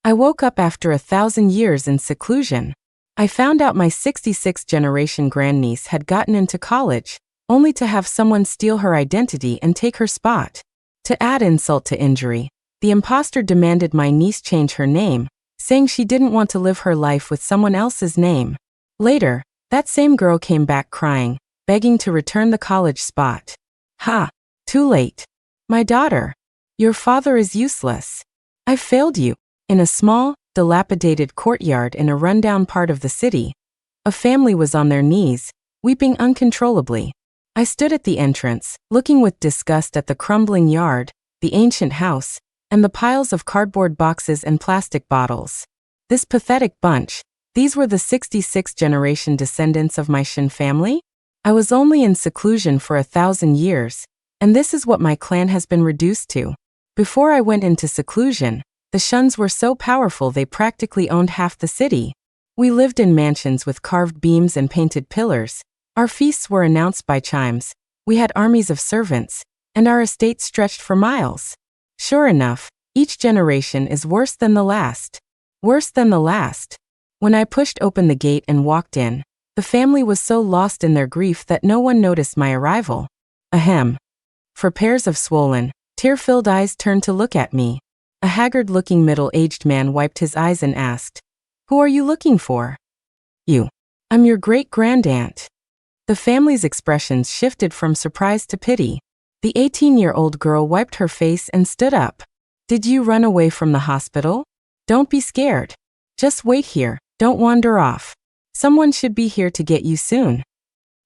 I woke up after 1,000 years in seclusion. I found out my 66th generation grandniece had gotten into college, only to have someone steal her identity and take her spot. To add insult to injury, the imposter demanded my niece change her name, saying she didn't want to live her life with someone else's name. Later, that same girl came back crying, begging to return the college spot. Ha! Too late. My daughter. Your father is useless. I failed you. In a small, dilapidated courtyard in a rundown part of the city, a family was on their knees, weeping uncontrollably. I stood at the entrance, looking with disgust at the crumbling yard, the ancient house, and the piles of cardboard boxes and plastic bottles. This pathetic bunch, these were the 66th generation descendants of my Shin family? I was only in seclusion for 1,000 years, and this is what my clan has been reduced to. Before I went into seclusion, the Shuns were so powerful they practically owned half the city. We lived in mansions with carved beams and painted pillars. Our feasts were announced by chimes. We had armies of servants, and our estate stretched for miles. Sure enough, each generation is worse than the last. Worse than the last. When I pushed open the gate and walked in, the family was so lost in their grief that no one noticed my arrival. Ahem. For pairs of swollen, tear-filled eyes turned to look at me. A haggard-looking middle-aged man wiped his eyes and asked, "Who are you looking for?" "You. I'm your great-grandaunt." The family's expressions shifted from surprise to pity. The 18-year-old girl wiped her face and stood up. "Did you run away from the hospital? Don't be scared. Just wait here, don't wander off. Someone should be here to get you soon."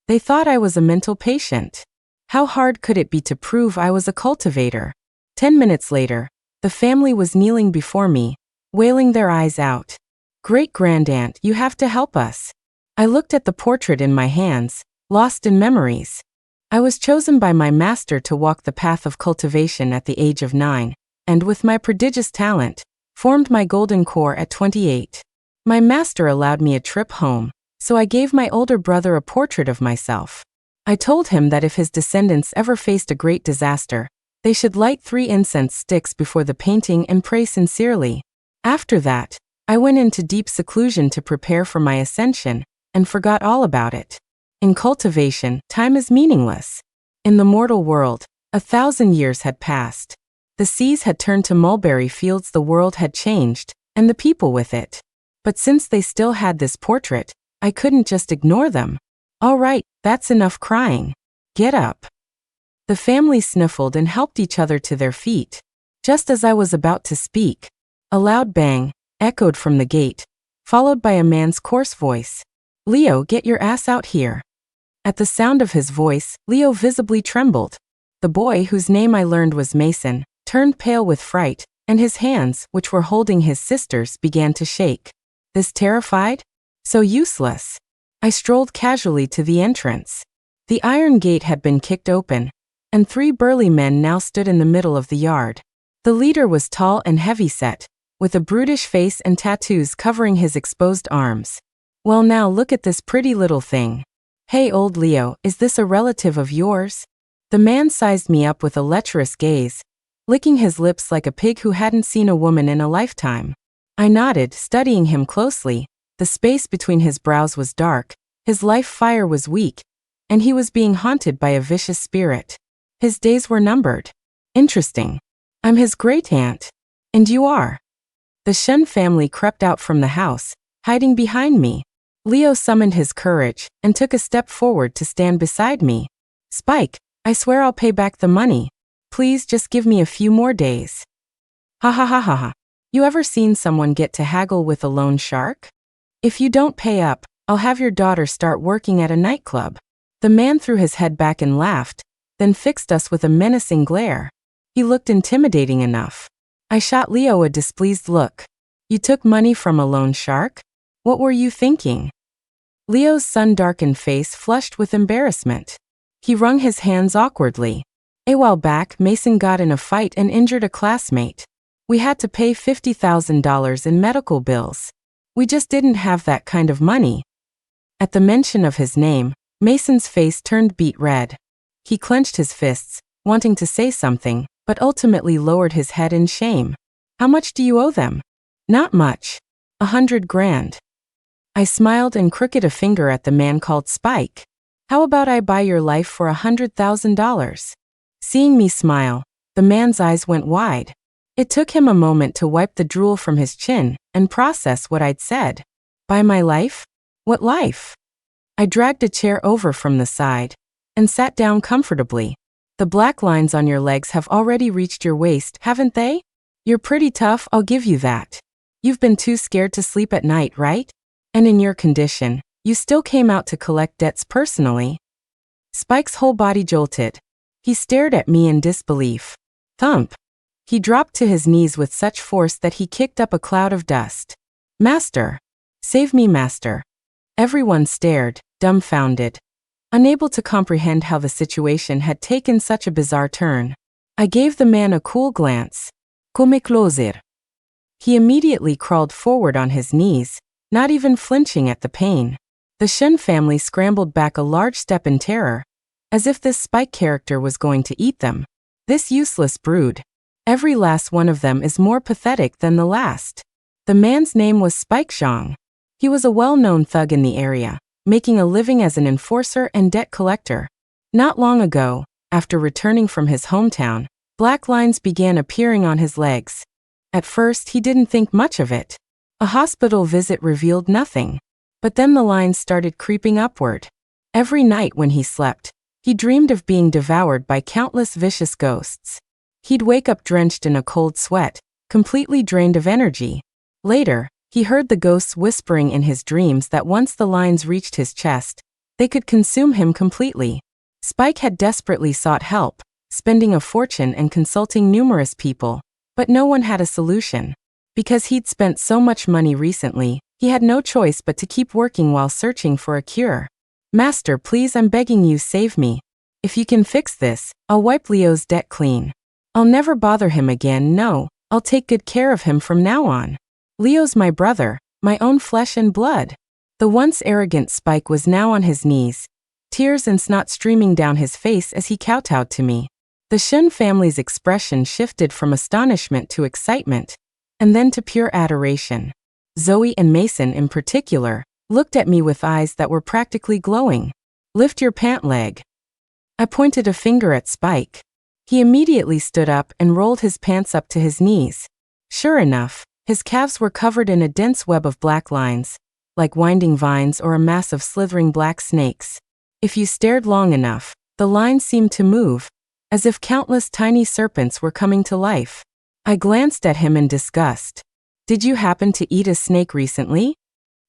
They thought I was a mental patient. How hard could it be to prove I was a cultivator? 10 minutes later, the family was kneeling before me, wailing their eyes out. "Great-grandaunt, you have to help us." I looked at the portrait in my hands, lost in memories. I was chosen by my master to walk the path of cultivation at the age of 9, and with my prodigious talent, formed my golden core at 28. My master allowed me a trip home, so I gave my older brother a portrait of myself. I told him that if his descendants ever faced a great disaster, they should light 3 incense sticks before the painting and pray sincerely. After that, I went into deep seclusion to prepare for my ascension, and forgot all about it. In cultivation, time is meaningless. In the mortal world, 1,000 years had passed. The seas had turned to mulberry fields, the world had changed, and the people with it. But since they still had this portrait, I couldn't just ignore them. "All right, that's enough crying. Get up." The family sniffled and helped each other to their feet. Just as I was about to speak, a loud bang echoed from the gate, followed by a man's coarse voice. "Leo, get your ass out here." At the sound of his voice, Leo visibly trembled. The boy, whose name I learned was Mason, turned pale with fright, and his hands, which were holding his sister's, began to shake. This terrified? So useless. I strolled casually to the entrance. The iron gate had been kicked open, and 3 burly men now stood in the middle of the yard. The leader was tall and heavy-set, with a brutish face and tattoos covering his exposed arms. "Well, now look at this pretty little thing. Hey, old Leo, is this a relative of yours?" The man sized me up with a lecherous gaze, licking his lips like a pig who hadn't seen a woman in a lifetime. I nodded, studying him closely. The space between his brows was dark, his life fire was weak, and he was being haunted by a vicious spirit. His days were numbered. Interesting. I'm his great-aunt. And you are? The Shen family crept out from the house, hiding behind me. Leo summoned his courage and took a step forward to stand beside me. "Spike, I swear I'll pay back the money. Please just give me a few more days." "Ha ha ha ha ha. You ever seen someone get to haggle with a loan shark? If you don't pay up, I'll have your daughter start working at a nightclub." The man threw his head back and laughed, then fixed us with a menacing glare. He looked intimidating enough. I shot Leo a displeased look. "You took money from a loan shark? What were you thinking?" Leo's sun-darkened face flushed with embarrassment. He wrung his hands awkwardly. "A while back, Mason got in a fight and injured a classmate. We had to pay $50,000 in medical bills. We just didn't have that kind of money." At the mention of his name, Mason's face turned beet red. He clenched his fists, wanting to say something, but ultimately lowered his head in shame. "How much do you owe them?" Not much. 100 grand. I smiled and crooked a finger at the man called Spike. How about I buy your life for $100,000? Seeing me smile, the man's eyes went wide. It took him a moment to wipe the drool from his chin and process what I'd said. Buy my life? What life? I dragged a chair over from the side and sat down comfortably. The black lines on your legs have already reached your waist, haven't they? You're pretty tough, I'll give you that. You've been too scared to sleep at night, right? And in your condition, you still came out to collect debts personally. Spike's whole body jolted. He stared at me in disbelief. Thump. He dropped to his knees with such force that he kicked up a cloud of dust. Master. Save me, master. Everyone stared, dumbfounded, unable to comprehend how the situation had taken such a bizarre turn. I gave the man a cool glance. Come closer. He immediately crawled forward on his knees, not even flinching at the pain. The Shen family scrambled back a large step in terror, as if this Spike character was going to eat them. This useless brood. Every last one of them is more pathetic than the last. The man's name was Spike Zhang. He was a well-known thug in the area, making a living as an enforcer and debt collector. Not long ago, after returning from his hometown, black lines began appearing on his legs. At first, he didn't think much of it. A hospital visit revealed nothing. But then the lines started creeping upward. Every night when he slept, he dreamed of being devoured by countless vicious ghosts. He'd wake up drenched in a cold sweat, completely drained of energy. Later, he heard the ghosts whispering in his dreams that once the lines reached his chest, they could consume him completely. Spike had desperately sought help, spending a fortune and consulting numerous people, but no one had a solution. Because he'd spent so much money recently, he had no choice but to keep working while searching for a cure. Master, please, I'm begging you, save me. If you can fix this, I'll wipe Leo's debt clean. I'll never bother him again, no, I'll take good care of him from now on. Leo's my brother, my own flesh and blood. The once arrogant Spike was now on his knees, tears and snot streaming down his face as he kowtowed to me. The Shen family's expression shifted from astonishment to excitement, and then to pure adoration. Zoe and Mason in particular looked at me with eyes that were practically glowing. Lift your pant leg. I pointed a finger at Spike. He immediately stood up and rolled his pants up to his knees. Sure enough, his calves were covered in a dense web of black lines, like winding vines or a mass of slithering black snakes. If you stared long enough, the lines seemed to move, as if countless tiny serpents were coming to life. I glanced at him in disgust. Did you happen to eat a snake recently?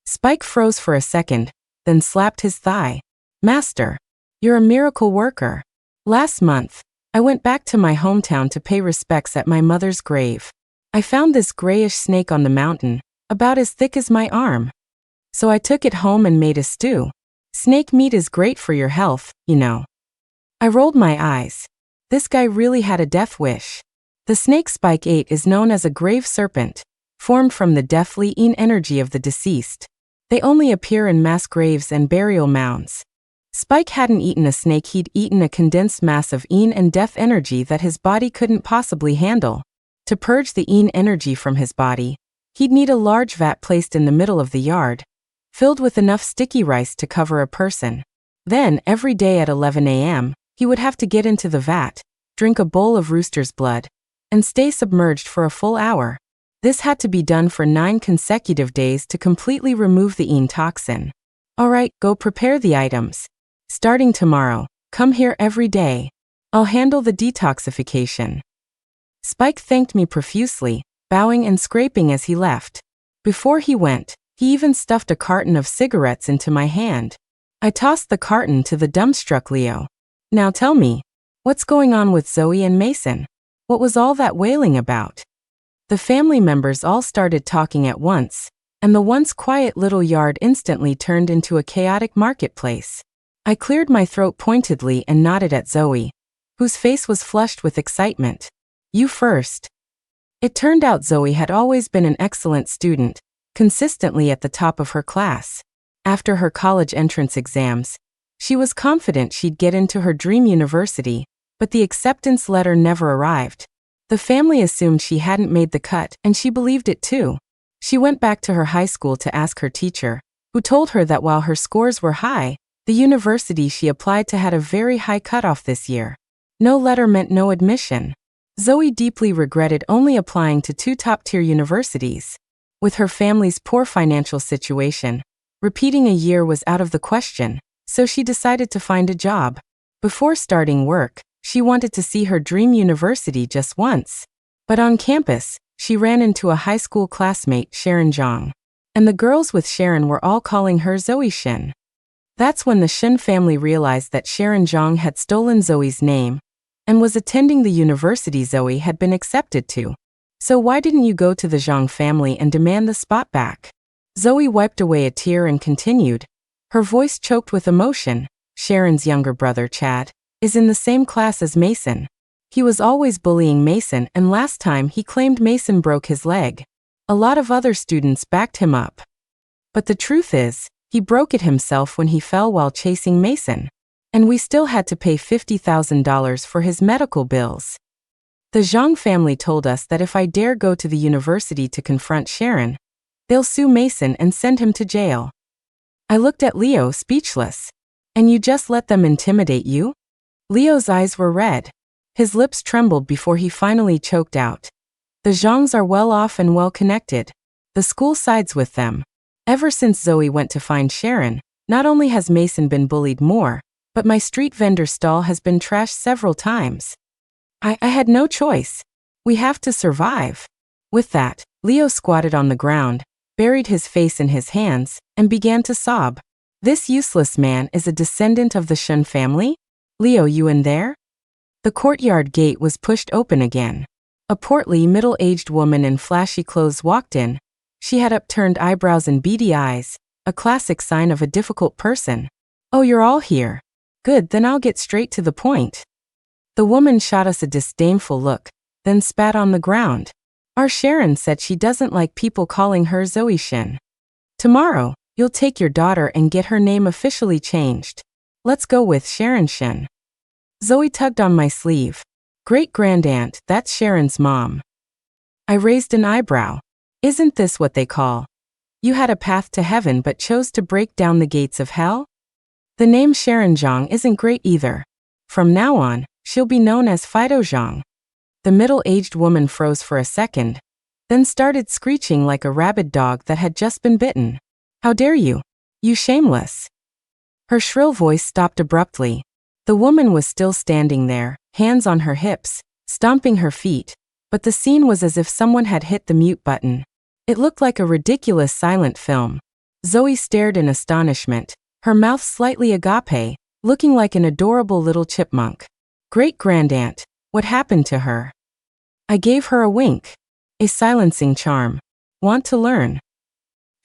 Spike froze for a second, then slapped his thigh. Master, you're a miracle worker. Last month, I went back to my hometown to pay respects at my mother's grave. I found this grayish snake on the mountain, about as thick as my arm. So I took it home and made a stew. Snake meat is great for your health, you know. I rolled my eyes. This guy really had a death wish. The snake Spike ate is known as a grave serpent, formed from the deathly yin energy of the deceased. They only appear in mass graves and burial mounds. Spike hadn't eaten a snake, he'd eaten a condensed mass of yin and death energy that his body couldn't possibly handle. To purge the yin energy from his body, he'd need a large vat placed in the middle of the yard, filled with enough sticky rice to cover a person. Then, every day at 11 a.m., he would have to get into the vat, drink a bowl of rooster's blood, and stay submerged for a full hour. This had to be done for 9 consecutive days to completely remove the yin toxin. Alright, go prepare the items. Starting tomorrow, come here every day. I'll handle the detoxification. Spike thanked me profusely, bowing and scraping as he left. Before he went, he even stuffed a carton of cigarettes into my hand. I tossed the carton to the dumbstruck Leo. Now tell me, what's going on with Zoe and Mason? What was all that wailing about? The family members all started talking at once, and the once quiet little yard instantly turned into a chaotic marketplace. I cleared my throat pointedly and nodded at Zoe, whose face was flushed with excitement. You first. It turned out Zoe had always been an excellent student, consistently at the top of her class. After her college entrance exams, she was confident she'd get into her dream university, but the acceptance letter never arrived. The family assumed she hadn't made the cut, and she believed it too. She went back to her high school to ask her teacher, who told her that while her scores were high, the university she applied to had a very high cutoff this year. No letter meant no admission. Zoe deeply regretted only applying to 2 top-tier universities. With her family's poor financial situation, repeating a year was out of the question, so she decided to find a job. Before starting work, she wanted to see her dream university just once. But on campus, she ran into a high school classmate, Sharon Zhang. And the girls with Sharon were all calling her Zoe Shin. That's when the Shin family realized that Sharon Zhang had stolen Zoe's name and was attending the university Zoe had been accepted to. So why didn't you go to the Zhang family and demand the spot back? Zoe wiped away a tear and continued, her voice choked with emotion. Sharon's younger brother, Chad, is in the same class as Mason. He was always bullying Mason, and last time he claimed Mason broke his leg. A lot of other students backed him up. But the truth is, he broke it himself when he fell while chasing Mason. And we still had to pay $50,000 for his medical bills. The Zhang family told us that if I dare go to the university to confront Sharon, they'll sue Mason and send him to jail. I looked at Leo, speechless. And you just let them intimidate you? Leo's eyes were red. His lips trembled before he finally choked out. The Zhangs are well off and well connected. The school sides with them. Ever since Zoe went to find Sharon, not only has Mason been bullied more, but my street vendor stall has been trashed several times. I had no choice. We have to survive. With that, Leo squatted on the ground, buried his face in his hands, and began to sob. This useless man is a descendant of the Shun family? Leo, you in there? The courtyard gate was pushed open again. A portly, middle-aged woman in flashy clothes walked in. She had upturned eyebrows and beady eyes, a classic sign of a difficult person. Oh, you're all here. Good, then I'll get straight to the point. The woman shot us a disdainful look, then spat on the ground. Our Sharon said she doesn't like people calling her Zoe Shin. Tomorrow, you'll take your daughter and get her name officially changed. Let's go with Sharon Shin. Zoe tugged on my sleeve. Great-grandaunt, that's Sharon's mom. I raised an eyebrow. Isn't this what they call? You had a path to heaven but chose to break down the gates of hell? The name Sharon Zhang isn't great either. From now on, she'll be known as Fido Zhang. The middle-aged woman froze for a second, then started screeching like a rabid dog that had just been bitten. How dare you? You shameless. Her shrill voice stopped abruptly. The woman was still standing there, hands on her hips, stomping her feet, but the scene was as if someone had hit the mute button. It looked like a ridiculous silent film. Zoe stared in astonishment, her mouth slightly agape, looking like an adorable little chipmunk. Great-grandaunt, what happened to her? I gave her a wink. A silencing charm. Want to learn?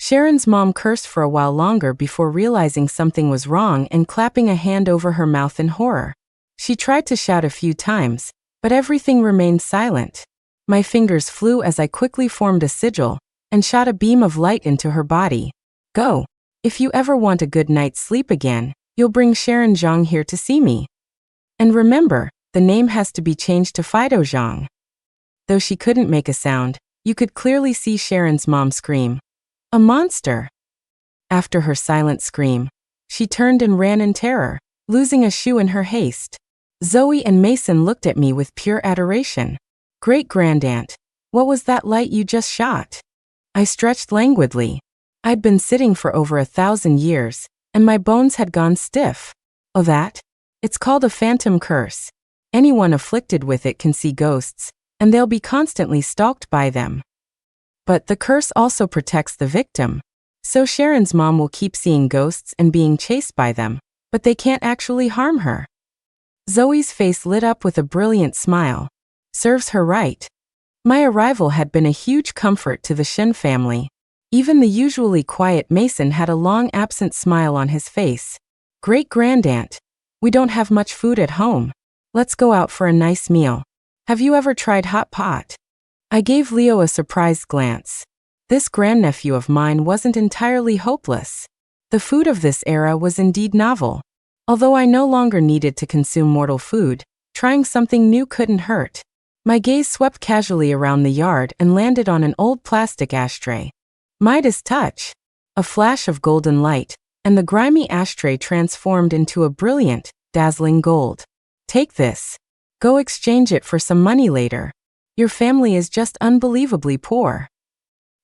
Sharon's mom cursed for a while longer before realizing something was wrong and clapping a hand over her mouth in horror. She tried to shout a few times, but everything remained silent. My fingers flew as I quickly formed a sigil and shot a beam of light into her body. Go. If you ever want a good night's sleep again, you'll bring Sharon Zhang here to see me. And remember, the name has to be changed to Fido Zhang. Though she couldn't make a sound, you could clearly see Sharon's mom scream. A monster! After her silent scream, she turned and ran in terror, losing a shoe in her haste. Zoe and Mason looked at me with pure adoration. Great-grandaunt, what was that light you just shot? I stretched languidly. I'd been sitting for over 1,000 years, and my bones had gone stiff. Oh, that? It's called a phantom curse. Anyone afflicted with it can see ghosts, and they'll be constantly stalked by them. But the curse also protects the victim. So Sharon's mom will keep seeing ghosts and being chased by them, but they can't actually harm her. Zoe's face lit up with a brilliant smile. Serves her right. My arrival had been a huge comfort to the Shin family. Even the usually quiet Mason had a long absent smile on his face. Great-grandaunt, we don't have much food at home. Let's go out for a nice meal. Have you ever tried hot pot? I gave Leo a surprised glance. This grandnephew of mine wasn't entirely hopeless. The food of this era was indeed novel. Although I no longer needed to consume mortal food, trying something new couldn't hurt. My gaze swept casually around the yard and landed on an old plastic ashtray. Midas touch. A flash of golden light, and the grimy ashtray transformed into a brilliant, dazzling gold. Take this. Go exchange it for some money later. Your family is just unbelievably poor.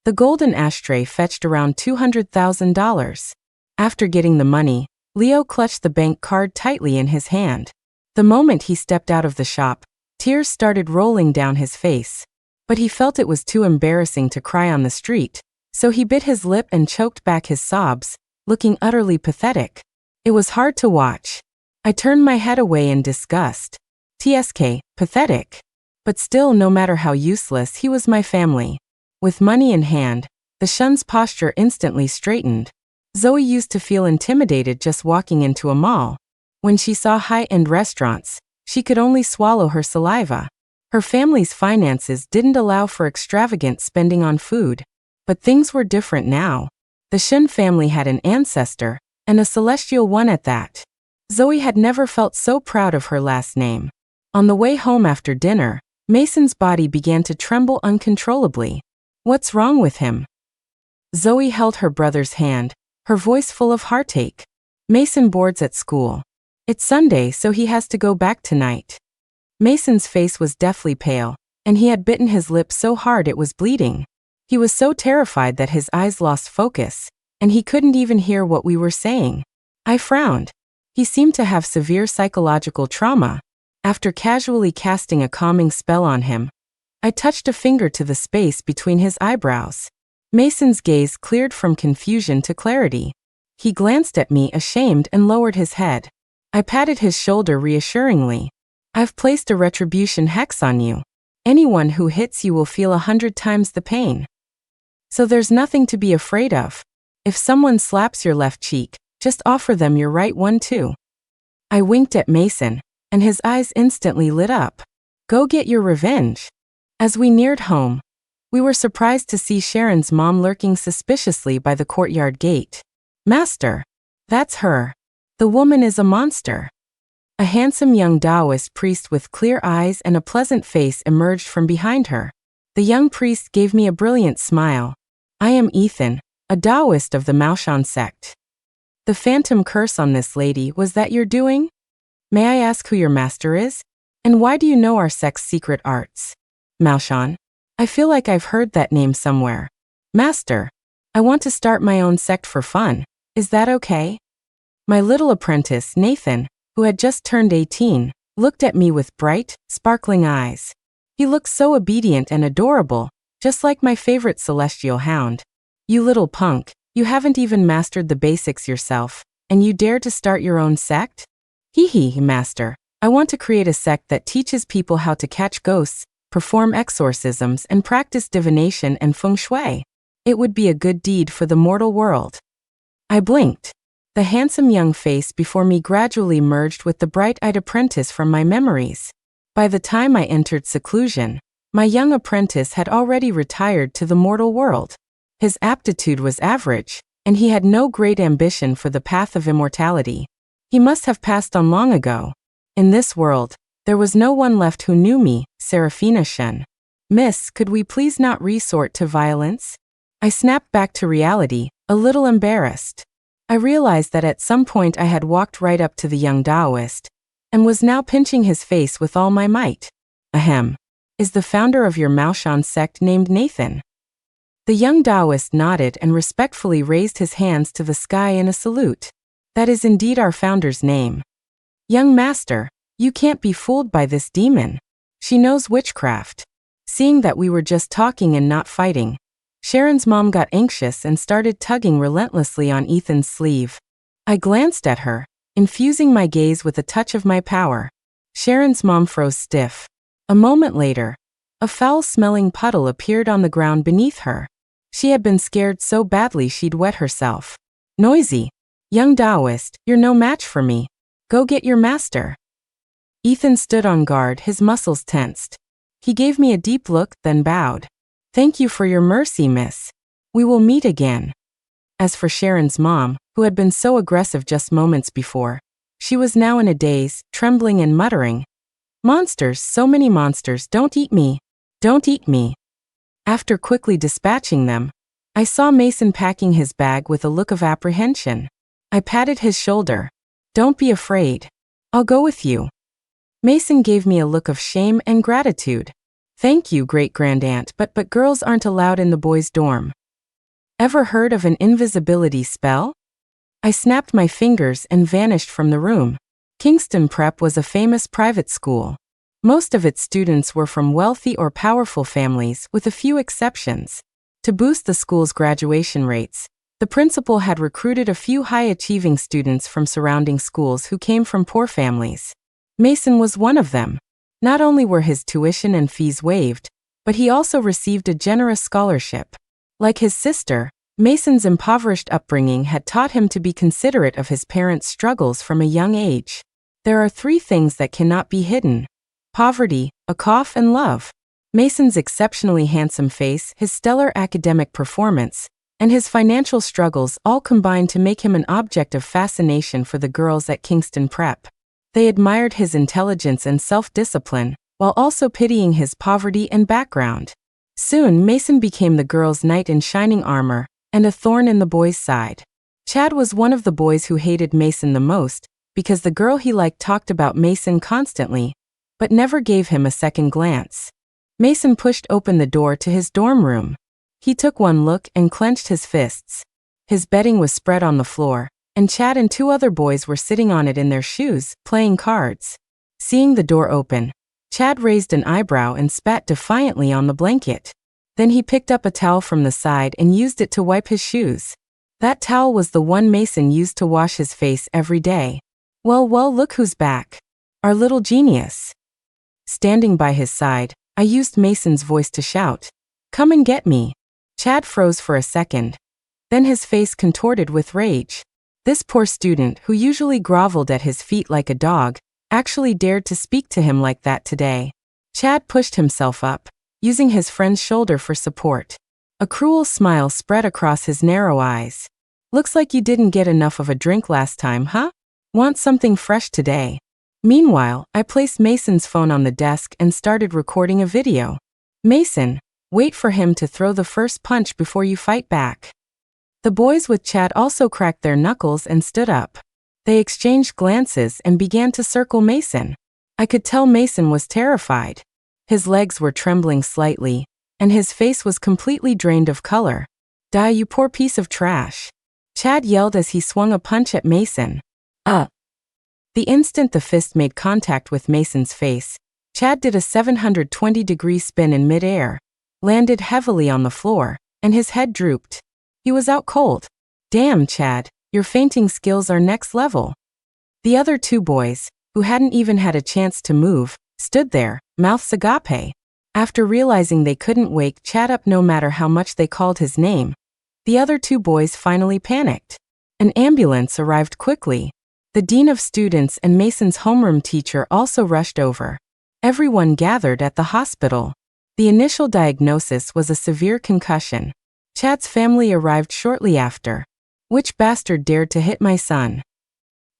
The golden ashtray fetched around $200,000. After getting the money, Leo clutched the bank card tightly in his hand. The moment he stepped out of the shop, tears started rolling down his face. But he felt it was too embarrassing to cry on the street, so he bit his lip and choked back his sobs, looking utterly pathetic. It was hard to watch. I turned my head away in disgust. TSK, pathetic. But still, no matter how useless, he was my family. With money in hand, the Shun's posture instantly straightened. Zoe used to feel intimidated just walking into a mall. When she saw high-end restaurants, she could only swallow her saliva. Her family's finances didn't allow for extravagant spending on food. But things were different now. The Shun family had an ancestor, and a celestial one at that. Zoe had never felt so proud of her last name. On the way home after dinner, Mason's body began to tremble uncontrollably. What's wrong with him? Zoe held her brother's hand, her voice full of heartache. Mason boards at school. It's Sunday, so he has to go back tonight. Mason's face was deathly pale, and he had bitten his lip so hard it was bleeding. He was so terrified that his eyes lost focus, and he couldn't even hear what we were saying. I frowned. He seemed to have severe psychological trauma. After casually casting a calming spell on him, I touched a finger to the space between his eyebrows. Mason's gaze cleared from confusion to clarity. He glanced at me ashamed and lowered his head. I patted his shoulder reassuringly. I've placed a retribution hex on you. Anyone who hits you will feel 100 times the pain. So there's nothing to be afraid of. If someone slaps your left cheek, just offer them your right one too. I winked at Mason, and his eyes instantly lit up. Go get your revenge. As we neared home, we were surprised to see Sharon's mom lurking suspiciously by the courtyard gate. Master, that's her. The woman is a monster. A handsome young Taoist priest with clear eyes and a pleasant face emerged from behind her. The young priest gave me a brilliant smile. I am Ethan, a Taoist of the Maoshan sect. The phantom curse on this lady was that you're doing? May I ask who your master is? And why do you know our sect's secret arts? Maoshan. I feel like I've heard that name somewhere. Master. I want to start my own sect for fun. Is that okay? My little apprentice, Nathan, who had just turned 18, looked at me with bright, sparkling eyes. He looked so obedient and adorable, just like my favorite celestial hound. You little punk, you haven't even mastered the basics yourself, and you dare to start your own sect? Hee hee, master. I want to create a sect that teaches people how to catch ghosts, perform exorcisms, and practice divination and feng shui. It would be a good deed for the mortal world. I blinked. The handsome young face before me gradually merged with the bright-eyed apprentice from my memories. By the time I entered seclusion, my young apprentice had already retired to the mortal world. His aptitude was average, and he had no great ambition for the path of immortality. He must have passed on long ago. In this world, there was no one left who knew me, Seraphina Shun. Miss, could we please not resort to violence? I snapped back to reality, a little embarrassed. I realized that at some point I had walked right up to the young Taoist, and was now pinching his face with all my might. Ahem. Is the founder of your Maoshan sect named Nathan? The young Taoist nodded and respectfully raised his hands to the sky in a salute. That is indeed our founder's name. Young master, you can't be fooled by this demon. She knows witchcraft. Seeing that we were just talking and not fighting, Sharon's mom got anxious and started tugging relentlessly on Ethan's sleeve. I glanced at her, infusing my gaze with a touch of my power. Sharon's mom froze stiff. A moment later, a foul-smelling puddle appeared on the ground beneath her. She had been scared so badly she'd wet herself. Noisy. Young Taoist, you're no match for me. Go get your master. Ethan stood on guard, his muscles tensed. He gave me a deep look, then bowed. Thank you for your mercy, miss. We will meet again. As for Sharon's mom, who had been so aggressive just moments before, she was now in a daze, trembling and muttering, Monsters, so many monsters, don't eat me. Don't eat me. After quickly dispatching them, I saw Mason packing his bag with a look of apprehension. I patted his shoulder. Don't be afraid. I'll go with you. Mason gave me a look of shame and gratitude. Thank you, great-grandaunt, but girls aren't allowed in the boys' dorm. Ever heard of an invisibility spell? I snapped my fingers and vanished from the room. Kingston Prep was a famous private school. Most of its students were from wealthy or powerful families, with a few exceptions. To boost the school's graduation rates, the principal had recruited a few high-achieving students from surrounding schools who came from poor families. Mason was one of them. Not only were his tuition and fees waived, but he also received a generous scholarship. Like his sister, Mason's impoverished upbringing had taught him to be considerate of his parents' struggles from a young age. There are 3 things that cannot be hidden: poverty, a cough, and love. Mason's exceptionally handsome face, his stellar academic performance, and his financial struggles all combined to make him an object of fascination for the girls at Kingston Prep. They admired his intelligence and self-discipline, while also pitying his poverty and background. Soon, Mason became the girls' knight in shining armor, and a thorn in the boys' side. Chad was one of the boys who hated Mason the most, because the girl he liked talked about Mason constantly, but never gave him a second glance. Mason pushed open the door to his dorm room. He took one look and clenched his fists. His bedding was spread on the floor, and Chad and 2 other boys were sitting on it in their shoes, playing cards. Seeing the door open, Chad raised an eyebrow and spat defiantly on the blanket. Then he picked up a towel from the side and used it to wipe his shoes. That towel was the one Mason used to wash his face every day. Well, look who's back. Our little genius. Standing by his side, I used Mason's voice to shout, "Come and get me." Chad froze for a second. Then his face contorted with rage. This poor student, who usually groveled at his feet like a dog, actually dared to speak to him like that today. Chad pushed himself up, using his friend's shoulder for support. A cruel smile spread across his narrow eyes. "Looks like you didn't get enough of a drink last time, huh? Want something fresh today?" Meanwhile, I placed Mason's phone on the desk and started recording a video. "Mason, wait for him to throw the first punch before you fight back." The boys with Chad also cracked their knuckles and stood up. They exchanged glances and began to circle Mason. I could tell Mason was terrified. His legs were trembling slightly, and his face was completely drained of color. "Die, you poor piece of trash," Chad yelled as he swung a punch at Mason. The instant the fist made contact with Mason's face, Chad did a 720-degree spin in midair, landed heavily on the floor, and his head drooped. He was out cold. "Damn, Chad, your fainting skills are next level." The other 2 boys, who hadn't even had a chance to move, stood there, mouths agape. After realizing they couldn't wake Chad up no matter how much they called his name, the other 2 boys finally panicked. An ambulance arrived quickly. The dean of students and Mason's homeroom teacher also rushed over. Everyone gathered at the hospital. The initial diagnosis was a severe concussion. Chad's family arrived shortly after. "Which bastard dared to hit my son?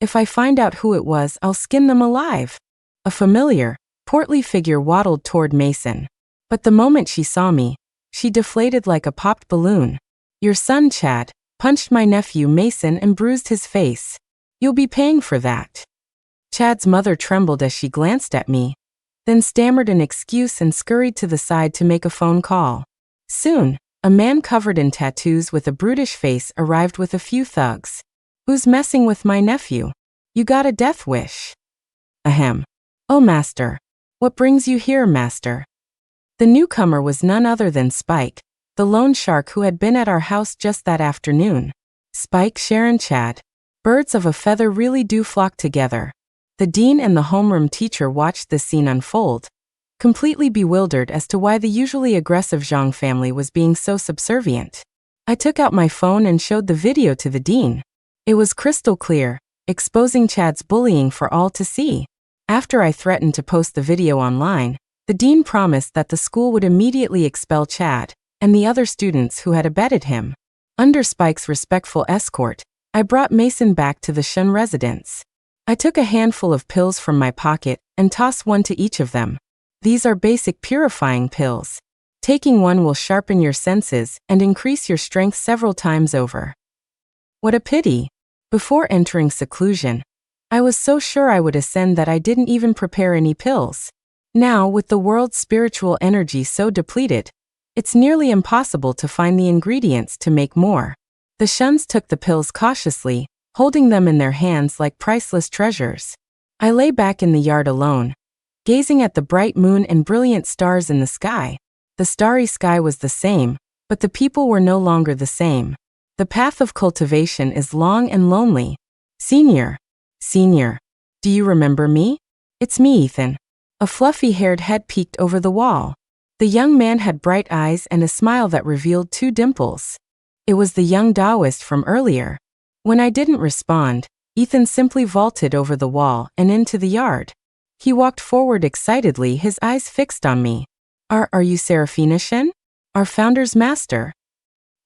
If I find out who it was, I'll skin them alive." A familiar, portly figure waddled toward Mason. But the moment she saw me, she deflated like a popped balloon. "Your son, Chad, punched my nephew Mason and bruised his face. You'll be paying for that." Chad's mother trembled as she glanced at me, then stammered an excuse and scurried to the side to make a phone call. Soon, a man covered in tattoos with a brutish face arrived with a few thugs. "Who's messing with my nephew? You got a death wish." "Ahem. Oh, master. What brings you here, master?" The newcomer was none other than Spike, the loan shark who had been at our house just that afternoon. Spike, Sharon, Chad. Birds of a feather really do flock together. The dean and the homeroom teacher watched the scene unfold, completely bewildered as to why the usually aggressive Zhang family was being so subservient. I took out my phone and showed the video to the dean. It was crystal clear, exposing Chad's bullying for all to see. After I threatened to post the video online, the dean promised that the school would immediately expel Chad and the other students who had abetted him. Under Spike's respectful escort, I brought Mason back to the Shun residence. I took a handful of pills from my pocket and tossed one to each of them. "These are basic purifying pills. Taking one will sharpen your senses and increase your strength several times over. What a pity. Before entering seclusion, I was so sure I would ascend that I didn't even prepare any pills. Now, with the world's spiritual energy so depleted, it's nearly impossible to find the ingredients to make more. The shuns took the pills cautiously, holding them in their hands like priceless treasures. I lay back in the yard alone, gazing at the bright moon and brilliant stars in the sky. The starry sky was the same, but the people were no longer the same. The path of cultivation is long and lonely. Senior, do you remember me? It's me, Ethan. A fluffy-haired head peeked over the wall. The young man had bright eyes and a smile that revealed 2 dimples. It was the young Taoist from earlier. When I didn't respond, Ethan simply vaulted over the wall and into the yard. He walked forward excitedly, his eyes fixed on me. Are you Serafina Shen? Our founder's master?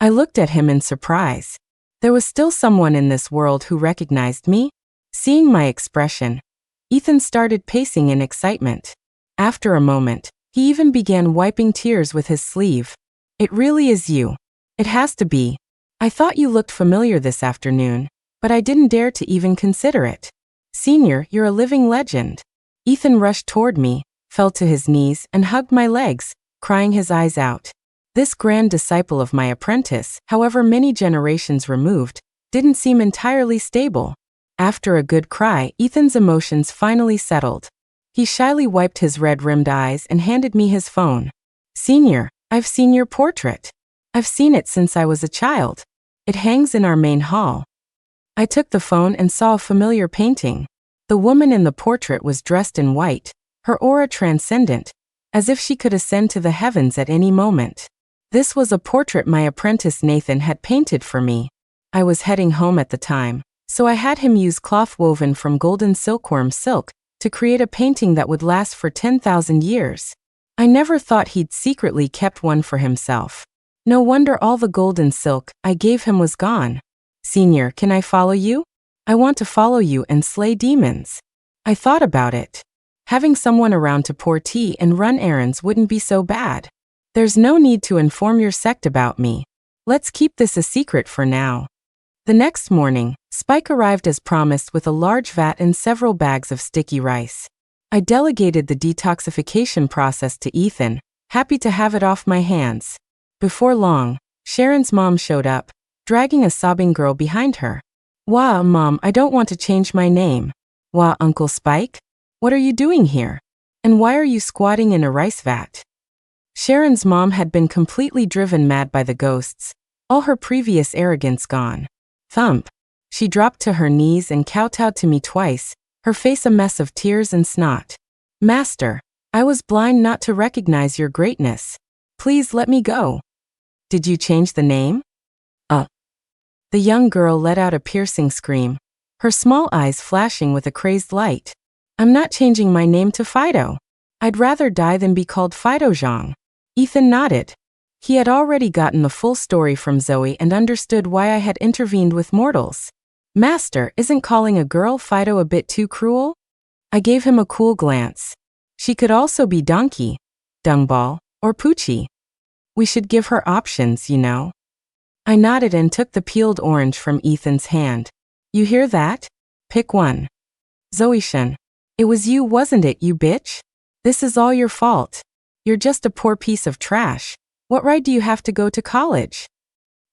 I looked at him in surprise. There was still someone in this world who recognized me? Seeing my expression, Ethan started pacing in excitement. After a moment, he even began wiping tears with his sleeve. It really is you. It has to be. I thought you looked familiar this afternoon, but I didn't dare to even consider it. Senior, you're a living legend. Ethan rushed toward me, fell to his knees, and hugged my legs, crying his eyes out. This grand disciple of my apprentice, however many generations removed, didn't seem entirely stable. After a good cry, Ethan's emotions finally settled. He shyly wiped his red-rimmed eyes and handed me his phone. Senior, I've seen your portrait. I've seen it since I was a child. It hangs in our main hall. I took the phone and saw a familiar painting. The woman in the portrait was dressed in white, her aura transcendent, as if she could ascend to the heavens at any moment. This was a portrait my apprentice Nathan had painted for me. I was heading home at the time, so I had him use cloth woven from golden silkworm silk to create a painting that would last for 10,000 years. I never thought he'd secretly kept one for himself. No wonder all the golden silk I gave him was gone. Senior, can I follow you? I want to follow you and slay demons. I thought about it. Having someone around to pour tea and run errands wouldn't be so bad. There's no need to inform your sect about me. Let's keep this a secret for now. The next morning, Spike arrived as promised with a large vat and several bags of sticky rice. I delegated the detoxification process to Ethan, happy to have it off my hands. Before long, Sharon's mom showed up, dragging a sobbing girl behind her. Wah, Mom, I don't want to change my name. Wah, Uncle Spike? What are you doing here? And why are you squatting in a rice vat? Sharon's mom had been completely driven mad by the ghosts, all her previous arrogance gone. Thump. She dropped to her knees and kowtowed to me twice, her face a mess of tears and snot. Master, I was blind not to recognize your greatness. Please let me go. Did you change the name? The young girl let out a piercing scream, her small eyes flashing with a crazed light. I'm not changing my name to Fido. I'd rather die than be called Fido Zhang. Ethan nodded. He had already gotten the full story from Zoe and understood why I had intervened with mortals. Master, isn't calling a girl Fido a bit too cruel? I gave him a cool glance. She could also be Donkey, Dungball, or Poochie. We should give her options, you know. I nodded and took the peeled orange from Ethan's hand. You hear that? Pick one. Zoe Shen. It was you, wasn't it, you bitch? This is all your fault. You're just a poor piece of trash. What right do you have to go to college?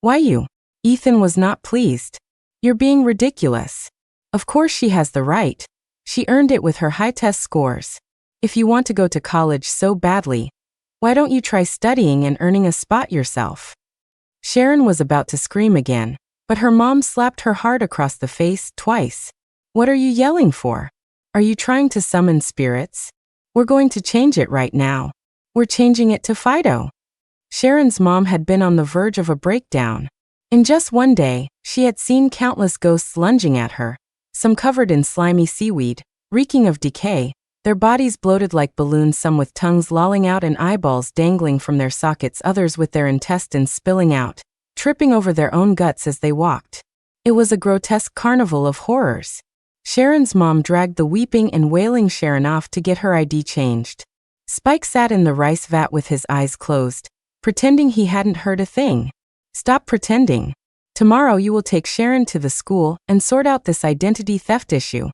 Why you? Ethan was not pleased. You're being ridiculous. Of course she has the right. She earned it with her high test scores. If you want to go to college so badly, why don't you try studying and earning a spot yourself? Sharon was about to scream again, but her mom slapped her hard across the face twice. What are you yelling for? Are you trying to summon spirits? We're going to change it right now. We're changing it to Fido. Sharon's mom had been on the verge of a breakdown. In just one day, she had seen countless ghosts lunging at her, some covered in slimy seaweed, reeking of decay, their bodies bloated like balloons, some with tongues lolling out and eyeballs dangling from their sockets, others with their intestines spilling out, tripping over their own guts as they walked. It was a grotesque carnival of horrors. Sharon's mom dragged the weeping and wailing Sharon off to get her ID changed. Spike sat in the rice vat with his eyes closed, pretending he hadn't heard a thing. Stop pretending. Tomorrow you will take Sharon to the school and sort out this identity theft issue.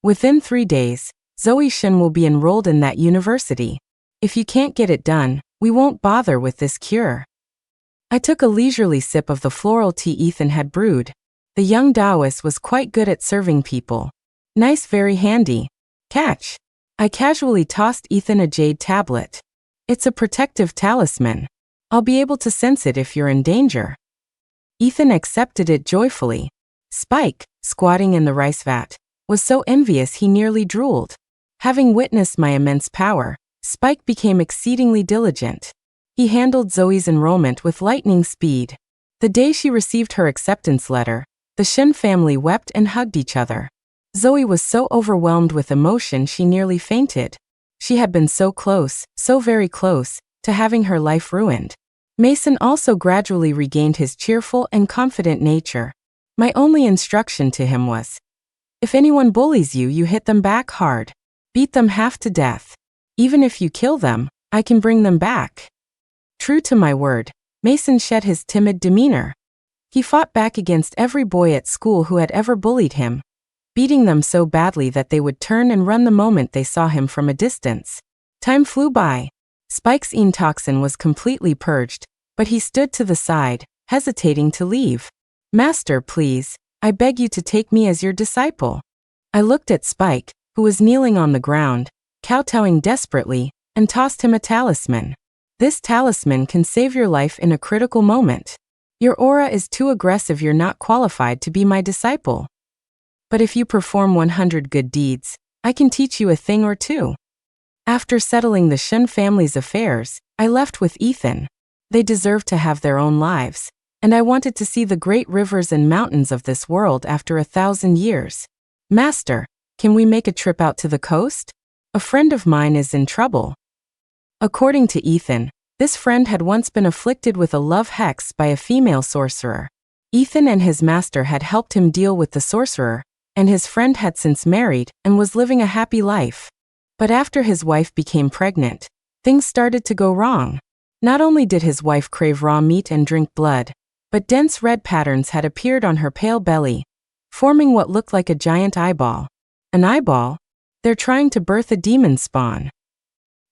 Within 3 days, Zoe Shin will be enrolled in that university. If you can't get it done, we won't bother with this cure. I took a leisurely sip of the floral tea Ethan had brewed. The young Taoist was quite good at serving people. Nice, very handy. Catch. I casually tossed Ethan a jade tablet. It's a protective talisman. I'll be able to sense it if you're in danger. Ethan accepted it joyfully. Spike, squatting in the rice vat, was so envious he nearly drooled. Having witnessed my immense power, Spike became exceedingly diligent. He handled Zoe's enrollment with lightning speed. The day she received her acceptance letter, the Shin family wept and hugged each other. Zoe was so overwhelmed with emotion she nearly fainted. She had been so close, so very close, to having her life ruined. Mason also gradually regained his cheerful and confident nature. My only instruction to him was, if anyone bullies you, you hit them back hard. Beat them half to death. Even if you kill them, I can bring them back. True to my word, Mason shed his timid demeanor. He fought back against every boy at school who had ever bullied him, beating them so badly that they would turn and run the moment they saw him from a distance. Time flew by. Spike's toxin was completely purged, but he stood to the side, hesitating to leave. Master, please, I beg you to take me as your disciple. I looked at Spike, who was kneeling on the ground, kowtowing desperately, and tossed him a talisman. This talisman can save your life in a critical moment. Your aura is too aggressive, you're not qualified to be my disciple. But if you perform 100 good deeds, I can teach you a thing or two. After settling the Shin family's affairs, I left with Ethan. They deserved to have their own lives, and I wanted to see the great rivers and mountains of this world after 1,000 years. Master, can we make a trip out to the coast? A friend of mine is in trouble. According to Ethan, this friend had once been afflicted with a love hex by a female sorcerer. Ethan and his master had helped him deal with the sorcerer, and his friend had since married and was living a happy life. But after his wife became pregnant, things started to go wrong. Not only did his wife crave raw meat and drink blood, but dense red patterns had appeared on her pale belly, forming what looked like a giant eyeball. An eyeball? They're trying to birth a demon spawn.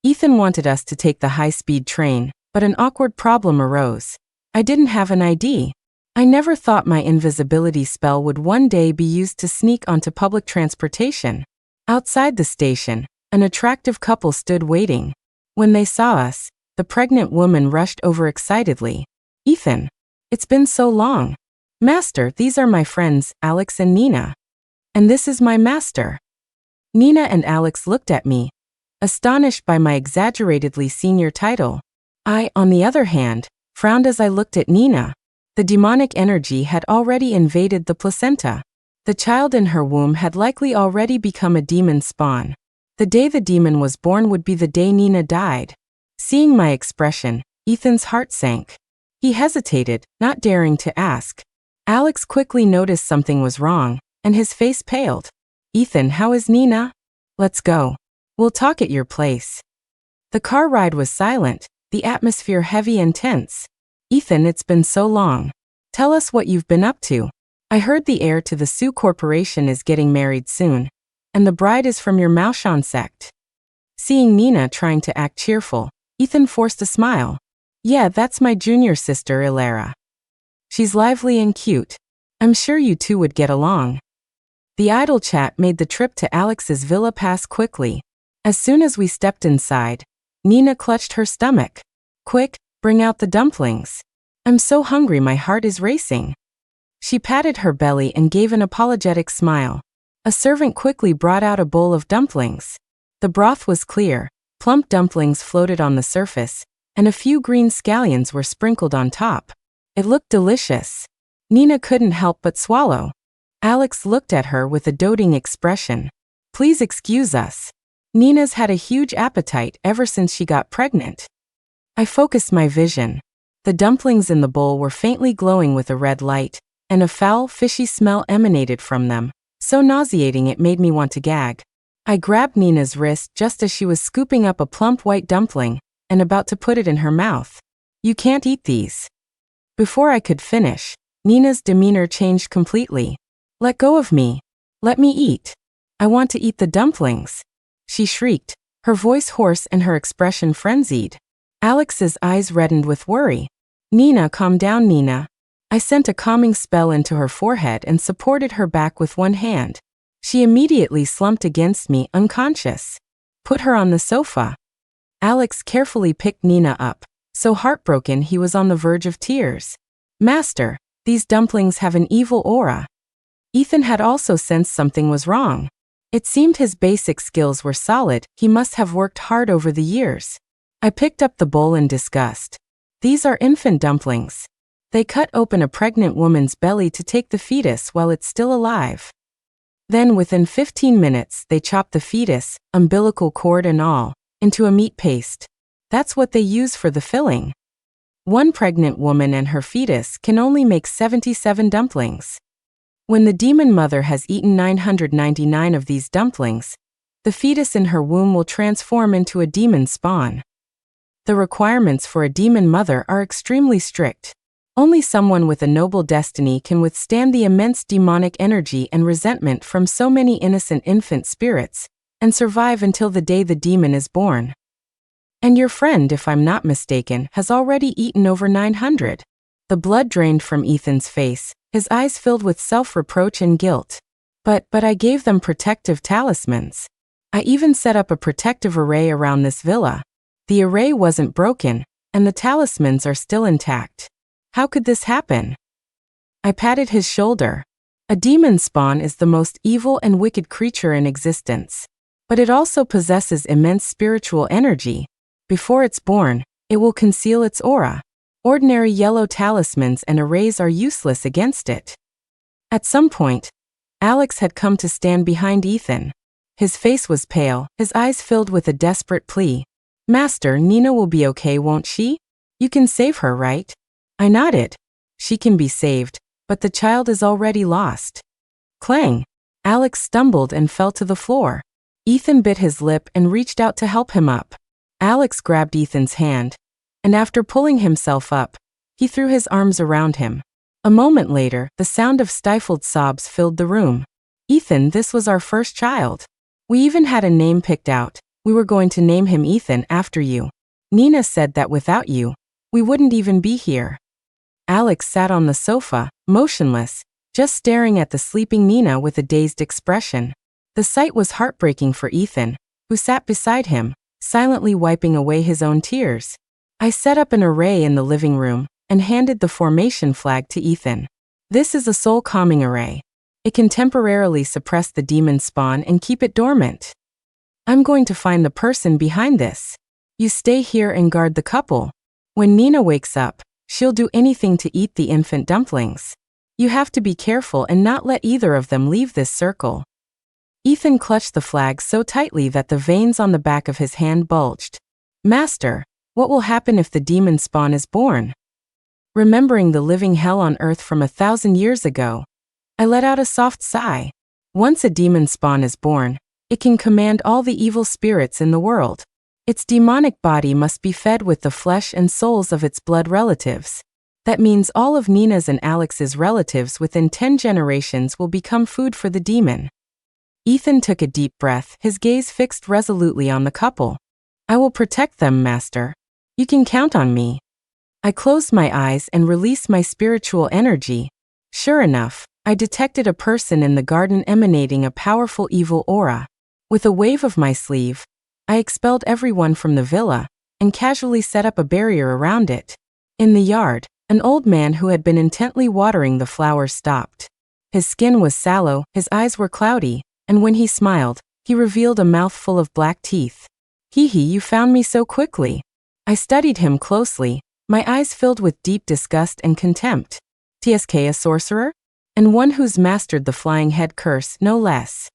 Ethan wanted us to take the high-speed train, but an awkward problem arose. I didn't have an ID. I never thought my invisibility spell would one day be used to sneak onto public transportation. Outside the station, an attractive couple stood waiting. When they saw us, the pregnant woman rushed over excitedly. Ethan, it's been so long. Master, these are my friends, Alex and Nina. And this is my master. Nina and Alex looked at me, astonished by my exaggeratedly senior title. I, on the other hand, frowned as I looked at Nina. The demonic energy had already invaded the placenta. The child in her womb had likely already become a demon spawn. The day the demon was born would be the day Nina died. Seeing my expression, Ethan's heart sank. He hesitated, not daring to ask. Alex quickly noticed something was wrong, and his face paled. Ethan, how is Nina? Let's go. We'll talk at your place. The car ride was silent, the atmosphere heavy and tense. Ethan, it's been so long. Tell us what you've been up to. I heard the heir to the Sioux Corporation is getting married soon, and the bride is from your Maoshan sect. Seeing Nina trying to act cheerful, Ethan forced a smile. Yeah, that's my junior sister, Ilara. She's lively and cute. I'm sure you two would get along. The idle chat made the trip to Alex's villa pass quickly. As soon as we stepped inside, Nina clutched her stomach. Quick, bring out the dumplings. I'm so hungry, my heart is racing. She patted her belly and gave an apologetic smile. A servant quickly brought out a bowl of dumplings. The broth was clear, plump dumplings floated on the surface, and a few green scallions were sprinkled on top. It looked delicious. Nina couldn't help but swallow. Alex looked at her with a doting expression. Please excuse us. Nina's had a huge appetite ever since she got pregnant. I focused my vision. The dumplings in the bowl were faintly glowing with a red light, and a foul, fishy smell emanated from them, so nauseating it made me want to gag. I grabbed Nina's wrist just as she was scooping up a plump white dumpling and about to put it in her mouth. You can't eat these. Before I could finish, Nina's demeanor changed completely. Let go of me. Let me eat. I want to eat the dumplings. She shrieked, her voice hoarse and her expression frenzied. Alex's eyes reddened with worry. Nina, calm down, Nina. I sent a calming spell into her forehead and supported her back with one hand. She immediately slumped against me, unconscious. Put her on the sofa. Alex carefully picked Nina up, so heartbroken he was on the verge of tears. Master, these dumplings have an evil aura. Ethan had also sensed something was wrong. It seemed his basic skills were solid, he must have worked hard over the years. I picked up the bowl in disgust. These are infant dumplings. They cut open a pregnant woman's belly to take the fetus while it's still alive. Then within 15 minutes they chopped the fetus, umbilical cord and all, into a meat paste. That's what they use for the filling. One pregnant woman and her fetus can only make 77 dumplings. When the demon mother has eaten 999 of these dumplings, the fetus in her womb will transform into a demon spawn. The requirements for a demon mother are extremely strict. Only someone with a noble destiny can withstand the immense demonic energy and resentment from so many innocent infant spirits, and survive until the day the demon is born. And your friend, if I'm not mistaken, has already eaten over 900. The blood drained from Ethan's face, his eyes filled with self-reproach and guilt. But I gave them protective talismans. I even set up a protective array around this villa. The array wasn't broken, and the talismans are still intact. How could this happen? I patted his shoulder. A demon spawn is the most evil and wicked creature in existence. But it also possesses immense spiritual energy. Before it's born, it will conceal its aura. Ordinary yellow talismans and arrays are useless against it. At some point, Alex had come to stand behind Ethan. His face was pale, his eyes filled with a desperate plea. Master, Nina will be okay, won't she? You can save her, right? I nodded. She can be saved, but the child is already lost. Clang! Alex stumbled and fell to the floor. Ethan bit his lip and reached out to help him up. Alex grabbed Ethan's hand, and after pulling himself up, he threw his arms around him. A moment later, the sound of stifled sobs filled the room. Ethan, this was our first child. We even had a name picked out. We were going to name him Ethan after you. Nina said that without you, we wouldn't even be here. Alex sat on the sofa, motionless, just staring at the sleeping Nina with a dazed expression. The sight was heartbreaking for Ethan, who sat beside him, silently wiping away his own tears. I set up an array in the living room and handed the formation flag to Ethan. This is a soul calming array. It can temporarily suppress the demon spawn and keep it dormant. I'm going to find the person behind this. You stay here and guard the couple. When Nina wakes up, she'll do anything to eat the infant dumplings. You have to be careful and not let either of them leave this circle. Ethan clutched the flag so tightly that the veins on the back of his hand bulged. Master, what will happen if the demon spawn is born? Remembering the living hell on earth from 1,000 years ago, I let out a soft sigh. Once a demon spawn is born, it can command all the evil spirits in the world. Its demonic body must be fed with the flesh and souls of its blood relatives. That means all of Nina's and Alex's relatives within 10 generations will become food for the demon. Ethan took a deep breath, his gaze fixed resolutely on the couple. I will protect them, Master. You can count on me. I closed my eyes and released my spiritual energy. Sure enough, I detected a person in the garden emanating a powerful evil aura. With a wave of my sleeve, I expelled everyone from the villa and casually set up a barrier around it. In the yard, an old man who had been intently watering the flowers stopped. His skin was sallow, his eyes were cloudy, and when he smiled, he revealed a mouthful of black teeth. Hee, you found me so quickly. I studied him closely, my eyes filled with deep disgust and contempt. TSK, a sorcerer? And one who's mastered the flying head curse, no less.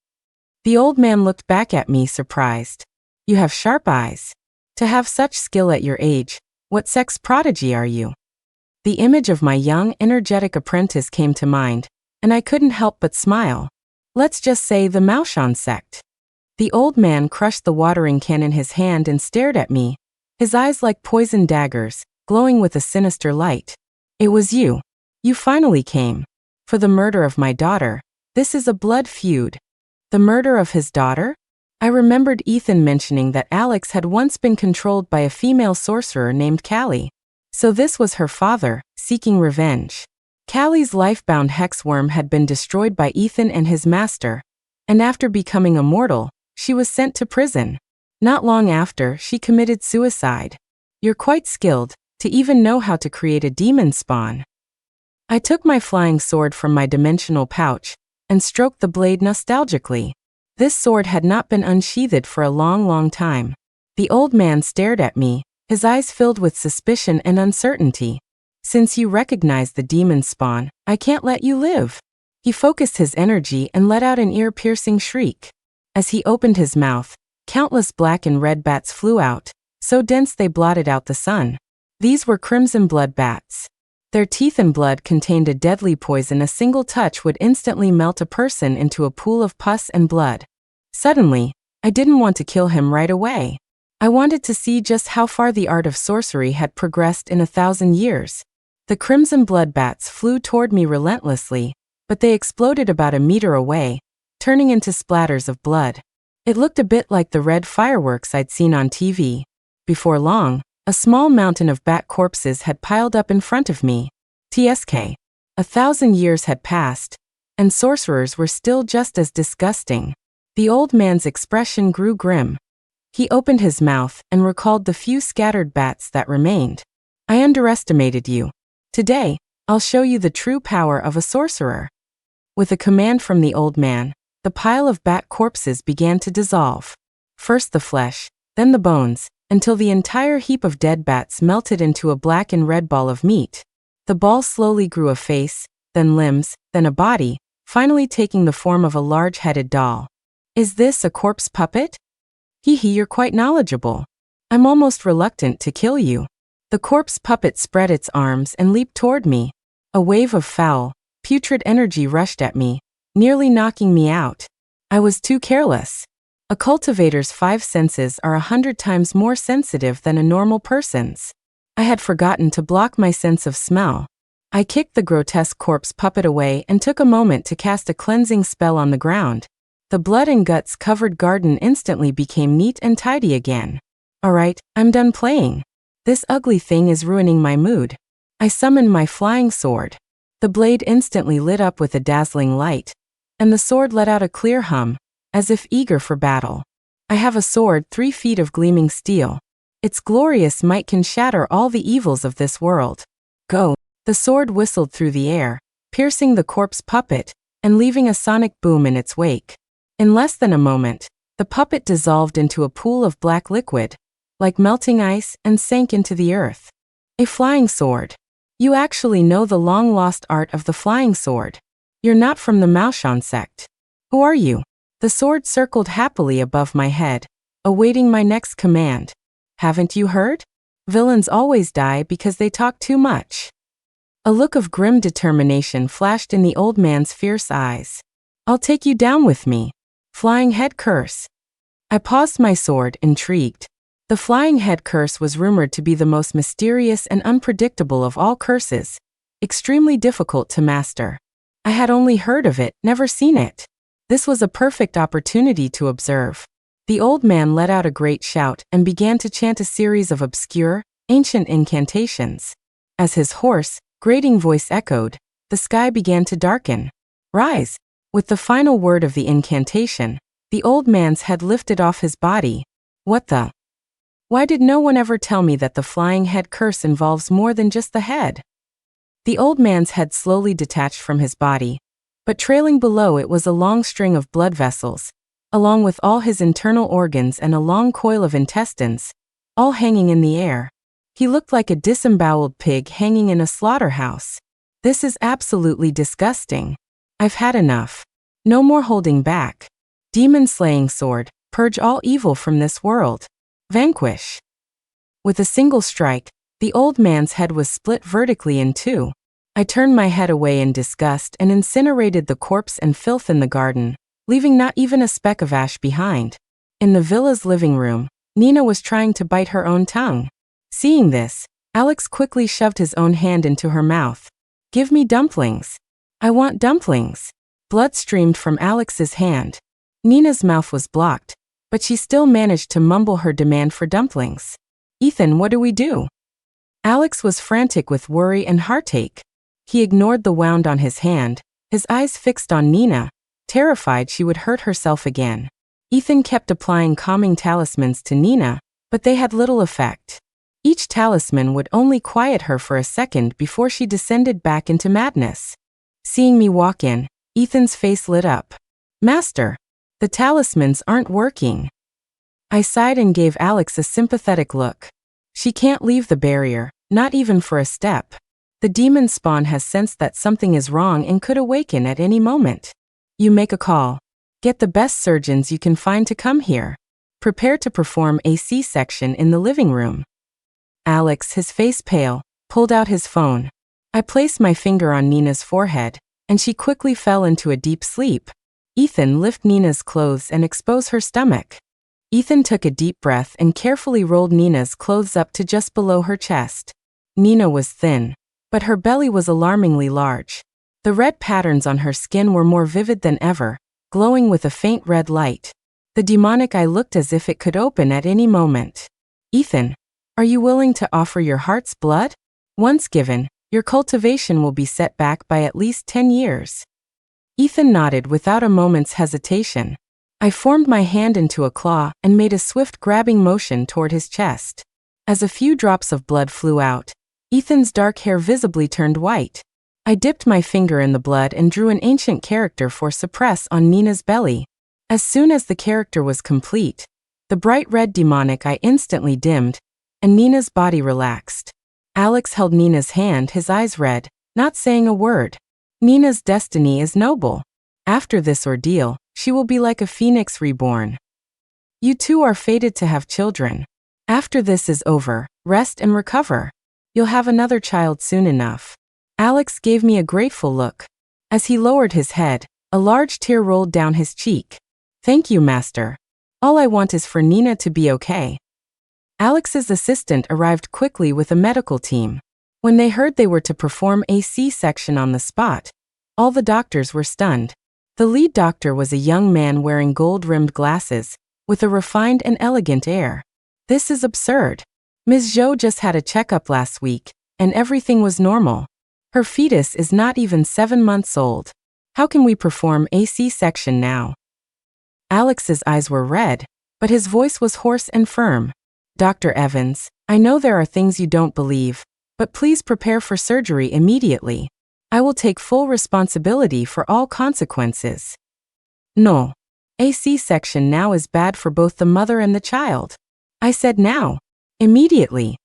The old man looked back at me surprised. You have sharp eyes. To have such skill at your age, what sex prodigy are you? The image of my young, energetic apprentice came to mind, and I couldn't help but smile. Let's just say the Maoshan sect. The old man crushed the watering can in his hand and stared at me, his eyes like poisoned daggers, glowing with a sinister light. It was you. You finally came. For the murder of my daughter. This is a blood feud. The murder of his daughter? I remembered Ethan mentioning that Alex had once been controlled by a female sorcerer named Callie. So this was her father, seeking revenge. Callie's lifebound hexworm had been destroyed by Ethan and his master, and after becoming immortal, she was sent to prison. Not long after, she committed suicide. You're quite skilled, to even know how to create a demon spawn. I took my flying sword from my dimensional pouch, and stroked the blade nostalgically. This sword had not been unsheathed for a long time. The old man stared at me, his eyes filled with suspicion and uncertainty. Since you recognize the demon spawn, I can't let you live. He focused his energy and let out an ear-piercing shriek. As he opened his mouth, countless black and red bats flew out, so dense they blotted out the sun. These were crimson blood bats. Their teeth and blood contained a deadly poison. A single touch would instantly melt a person into a pool of pus and blood. Suddenly, I didn't want to kill him right away. I wanted to see just how far the art of sorcery had progressed in 1,000 years. The crimson blood bats flew toward me relentlessly, but they exploded about a meter away, turning into splatters of blood. It looked a bit like the red fireworks I'd seen on TV. Before long, a small mountain of bat corpses had piled up in front of me. TSK. 1,000 years had passed, and sorcerers were still just as disgusting. The old man's expression grew grim. He opened his mouth and recalled the few scattered bats that remained. I underestimated you. Today, I'll show you the true power of a sorcerer. With a command from the old man, the pile of bat corpses began to dissolve. First the flesh, then the bones, until the entire heap of dead bats melted into a black and red ball of meat. The ball slowly grew a face, then limbs, then a body, finally taking the form of a large-headed doll. Is this a corpse puppet? You're quite knowledgeable. I'm almost reluctant to kill you. The corpse puppet spread its arms and leaped toward me. A wave of foul, putrid energy rushed at me, nearly knocking me out. I was too careless. A cultivator's 5 senses are 100 times more sensitive than a normal person's. I had forgotten to block my sense of smell. I kicked the grotesque corpse puppet away and took a moment to cast a cleansing spell on the ground. The blood and guts covered garden instantly became neat and tidy again. Alright, I'm done playing. This ugly thing is ruining my mood. I summoned my flying sword. The blade instantly lit up with a dazzling light, and the sword let out a clear hum, as if eager for battle. I have a sword 3 feet of gleaming steel. Its glorious might can shatter all the evils of this world. Go! The sword whistled through the air, piercing the corpse puppet, and leaving a sonic boom in its wake. In less than a moment, the puppet dissolved into a pool of black liquid, like melting ice, and sank into the earth. A flying sword. You actually know the long-lost art of the flying sword. You're not from the Maoshan sect. Who are you? The sword circled happily above my head, awaiting my next command. Haven't you heard? Villains always die because they talk too much. A look of grim determination flashed in the old man's fierce eyes. I'll take you down with me. Flying head curse. I paused my sword, intrigued. The flying head curse was rumored to be the most mysterious and unpredictable of all curses, extremely difficult to master. I had only heard of it, never seen it. This was a perfect opportunity to observe. The old man let out a great shout and began to chant a series of obscure, ancient incantations. As his hoarse, grating voice echoed, the sky began to darken. Rise! With the final word of the incantation, the old man's head lifted off his body. What the? Why did no one ever tell me that the flying head curse involves more than just the head? The old man's head slowly detached from his body, but trailing below it was a long string of blood vessels, along with all his internal organs and a long coil of intestines, all hanging in the air. He looked like a disemboweled pig hanging in a slaughterhouse. This is absolutely disgusting. I've had enough. No more holding back. Demon-slaying sword, purge all evil from this world. Vanquish. With a single strike, the old man's head was split vertically in 2. I turned my head away in disgust and incinerated the corpse and filth in the garden, leaving not even a speck of ash behind. In the villa's living room, Nina was trying to bite her own tongue. Seeing this, Alex quickly shoved his own hand into her mouth. Give me dumplings. I want dumplings. Blood streamed from Alex's hand. Nina's mouth was blocked, but she still managed to mumble her demand for dumplings. Ethan, what do we do? Alex was frantic with worry and heartache. He ignored the wound on his hand, his eyes fixed on Nina, terrified she would hurt herself again. Ethan kept applying calming talismans to Nina, but they had little effect. Each talisman would only quiet her for a second before she descended back into madness. Seeing me walk in, Ethan's face lit up. Master, the talismans aren't working. I sighed and gave Alex a sympathetic look. She can't leave the barrier, not even for a step. The demon spawn has sensed that something is wrong and could awaken at any moment. You make a call. Get the best surgeons you can find to come here. Prepare to perform a C-section in the living room. Alex, his face pale, pulled out his phone. I placed my finger on Nina's forehead, and she quickly fell into a deep sleep. Ethan, lift Nina's clothes and expose her stomach. Ethan took a deep breath and carefully rolled Nina's clothes up to just below her chest. Nina was thin, but her belly was alarmingly large. The red patterns on her skin were more vivid than ever, glowing with a faint red light. The demonic eye looked as if it could open at any moment. Ethan, are you willing to offer your heart's blood? Once given, your cultivation will be set back by at least 10 years. Ethan nodded without a moment's hesitation. I formed my hand into a claw and made a swift grabbing motion toward his chest. As a few drops of blood flew out, Ethan's dark hair visibly turned white. I dipped my finger in the blood and drew an ancient character for suppress on Nina's belly. As soon as the character was complete, the bright red demonic eye instantly dimmed, and Nina's body relaxed. Alex held Nina's hand, his eyes red, not saying a word. Nina's destiny is noble. After this ordeal, she will be like a phoenix reborn. You two are fated to have children. After this is over, rest and recover. You'll have another child soon enough. Alex gave me a grateful look. As he lowered his head, a large tear rolled down his cheek. Thank you, Master. All I want is for Nina to be okay. Alex's assistant arrived quickly with a medical team. When they heard they were to perform a C-section on the spot, all the doctors were stunned. The lead doctor was a young man wearing gold-rimmed glasses, with a refined and elegant air. This is absurd. Ms. Zhou just had a checkup last week, and everything was normal. Her fetus is not even 7 months old. How can we perform a C-section now? Alex's eyes were red, but his voice was hoarse and firm. Dr. Evans, I know there are things you don't believe, but please prepare for surgery immediately. I will take full responsibility for all consequences. No. A C-section now is bad for both the mother and the child. I said now. Immediately.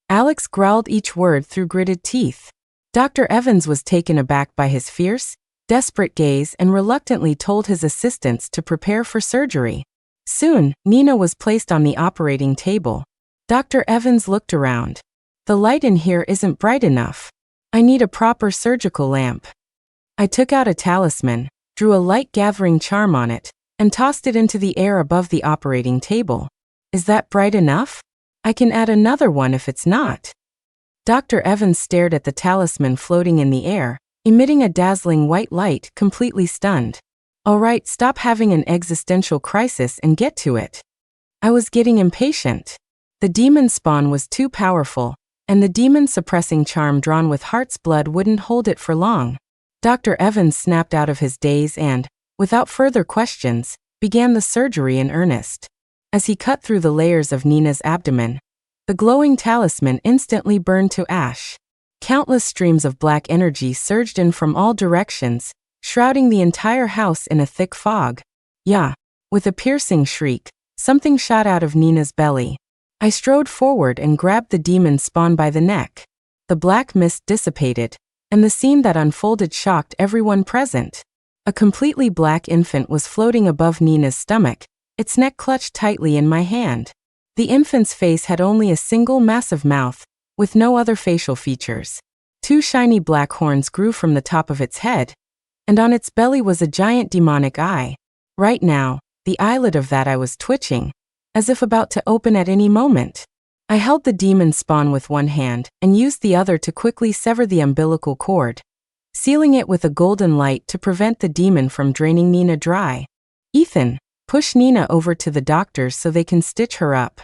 Alex growled each word through gritted teeth. Dr. Evans was taken aback by his fierce, desperate gaze and reluctantly told his assistants to prepare for surgery. Soon, Nina was placed on the operating table. Dr. Evans looked around. The light in here isn't bright enough. I need a proper surgical lamp. I took out a talisman, drew a light-gathering charm on it, and tossed it into the air above the operating table. Is that bright enough? I can add another one if it's not. Dr. Evans stared at the talisman floating in the air, emitting a dazzling white light, completely stunned. All right, stop having an existential crisis and get to it. I was getting impatient. The demon spawn was too powerful, and the demon-suppressing charm drawn with heart's blood wouldn't hold it for long. Dr. Evans snapped out of his daze and, without further questions, began the surgery in earnest. As he cut through the layers of Nina's abdomen, the glowing talisman instantly burned to ash. Countless streams of black energy surged in from all directions, shrouding the entire house in a thick fog. Yeah. With a piercing shriek, something shot out of Nina's belly. I strode forward and grabbed the demon spawn by the neck. The black mist dissipated, and the scene that unfolded shocked everyone present. A completely black infant was floating above Nina's stomach, its neck clutched tightly in my hand. The infant's face had only a single massive mouth, with no other facial features. 2 shiny black horns grew from the top of its head, and on its belly was a giant demonic eye. Right now, the eyelid of that eye was twitching, as if about to open at any moment. I held the demon spawn with one hand and used the other to quickly sever the umbilical cord, sealing it with a golden light to prevent the demon from draining Nina dry. Ethan, push Nina over to the doctors so they can stitch her up.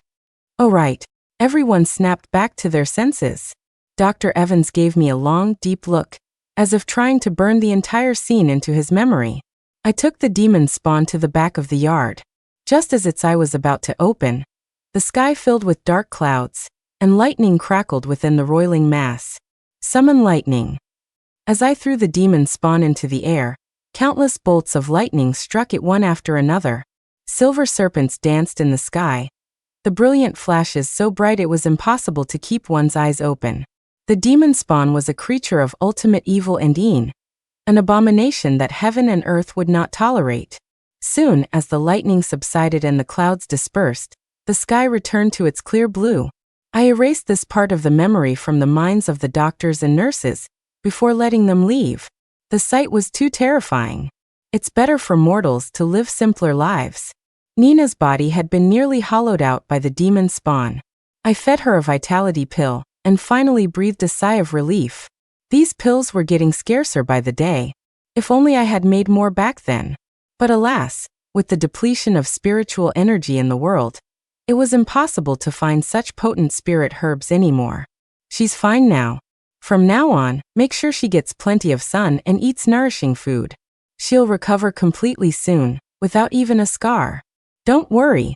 Oh right. Everyone snapped back to their senses. Dr. Evans gave me a long, deep look, as if trying to burn the entire scene into his memory. I took the demon spawn to the back of the yard. Just as its eye was about to open, the sky filled with dark clouds, and lightning crackled within the roiling mass. Summon lightning. As I threw the demon spawn into the air, countless bolts of lightning struck it one after another. Silver serpents danced in the sky, the brilliant flashes so bright it was impossible to keep one's eyes open. The demon spawn was a creature of ultimate evil and an abomination that heaven and earth would not tolerate. Soon as the lightning subsided and the clouds dispersed, the sky returned to its clear blue. I erased this part of the memory from the minds of the doctors and nurses before letting them leave. The sight was too terrifying. It's better for mortals to live simpler lives. Nina's body had been nearly hollowed out by the demon spawn. I fed her a vitality pill and finally breathed a sigh of relief. These pills were getting scarcer by the day. If only I had made more back then. But alas, with the depletion of spiritual energy in the world, it was impossible to find such potent spirit herbs anymore. She's fine now. From now on, make sure she gets plenty of sun and eats nourishing food. She'll recover completely soon, without even a scar. Don't worry.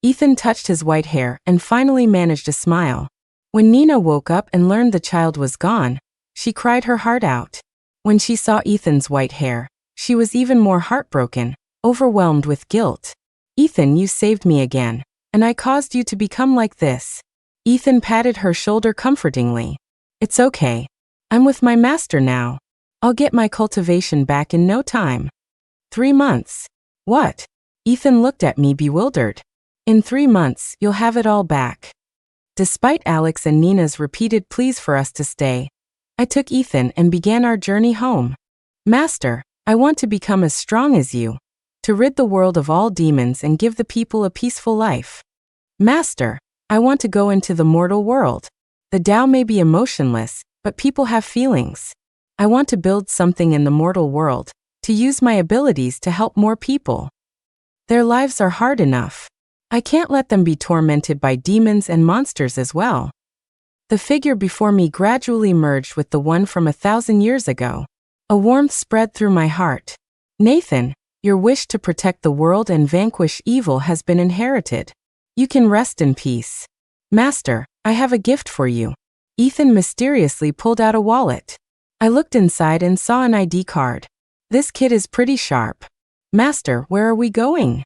Ethan touched his white hair and finally managed a smile. When Nina woke up and learned the child was gone, she cried her heart out. When she saw Ethan's white hair, she was even more heartbroken, overwhelmed with guilt. Ethan, you saved me again, and I caused you to become like this. Ethan patted her shoulder comfortingly. It's okay. I'm with my master now. I'll get my cultivation back in no time. 3 months. What? Ethan looked at me bewildered. In 3 months, you'll have it all back. Despite Alex and Nina's repeated pleas for us to stay, I took Ethan and began our journey home. Master, I want to become as strong as you, to rid the world of all demons and give the people a peaceful life. Master, I want to go into the mortal world. The Tao may be emotionless, but people have feelings. I want to build something in the mortal world, to use my abilities to help more people. Their lives are hard enough. I can't let them be tormented by demons and monsters as well. The figure before me gradually merged with the one from 1,000 years ago. A warmth spread through my heart. Nathan, your wish to protect the world and vanquish evil has been inherited. You can rest in peace. Master, I have a gift for you. Ethan mysteriously pulled out a wallet. I looked inside and saw an ID card. This kid is pretty sharp. Master, where are we going?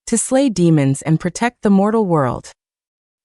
To slay demons and protect the mortal world.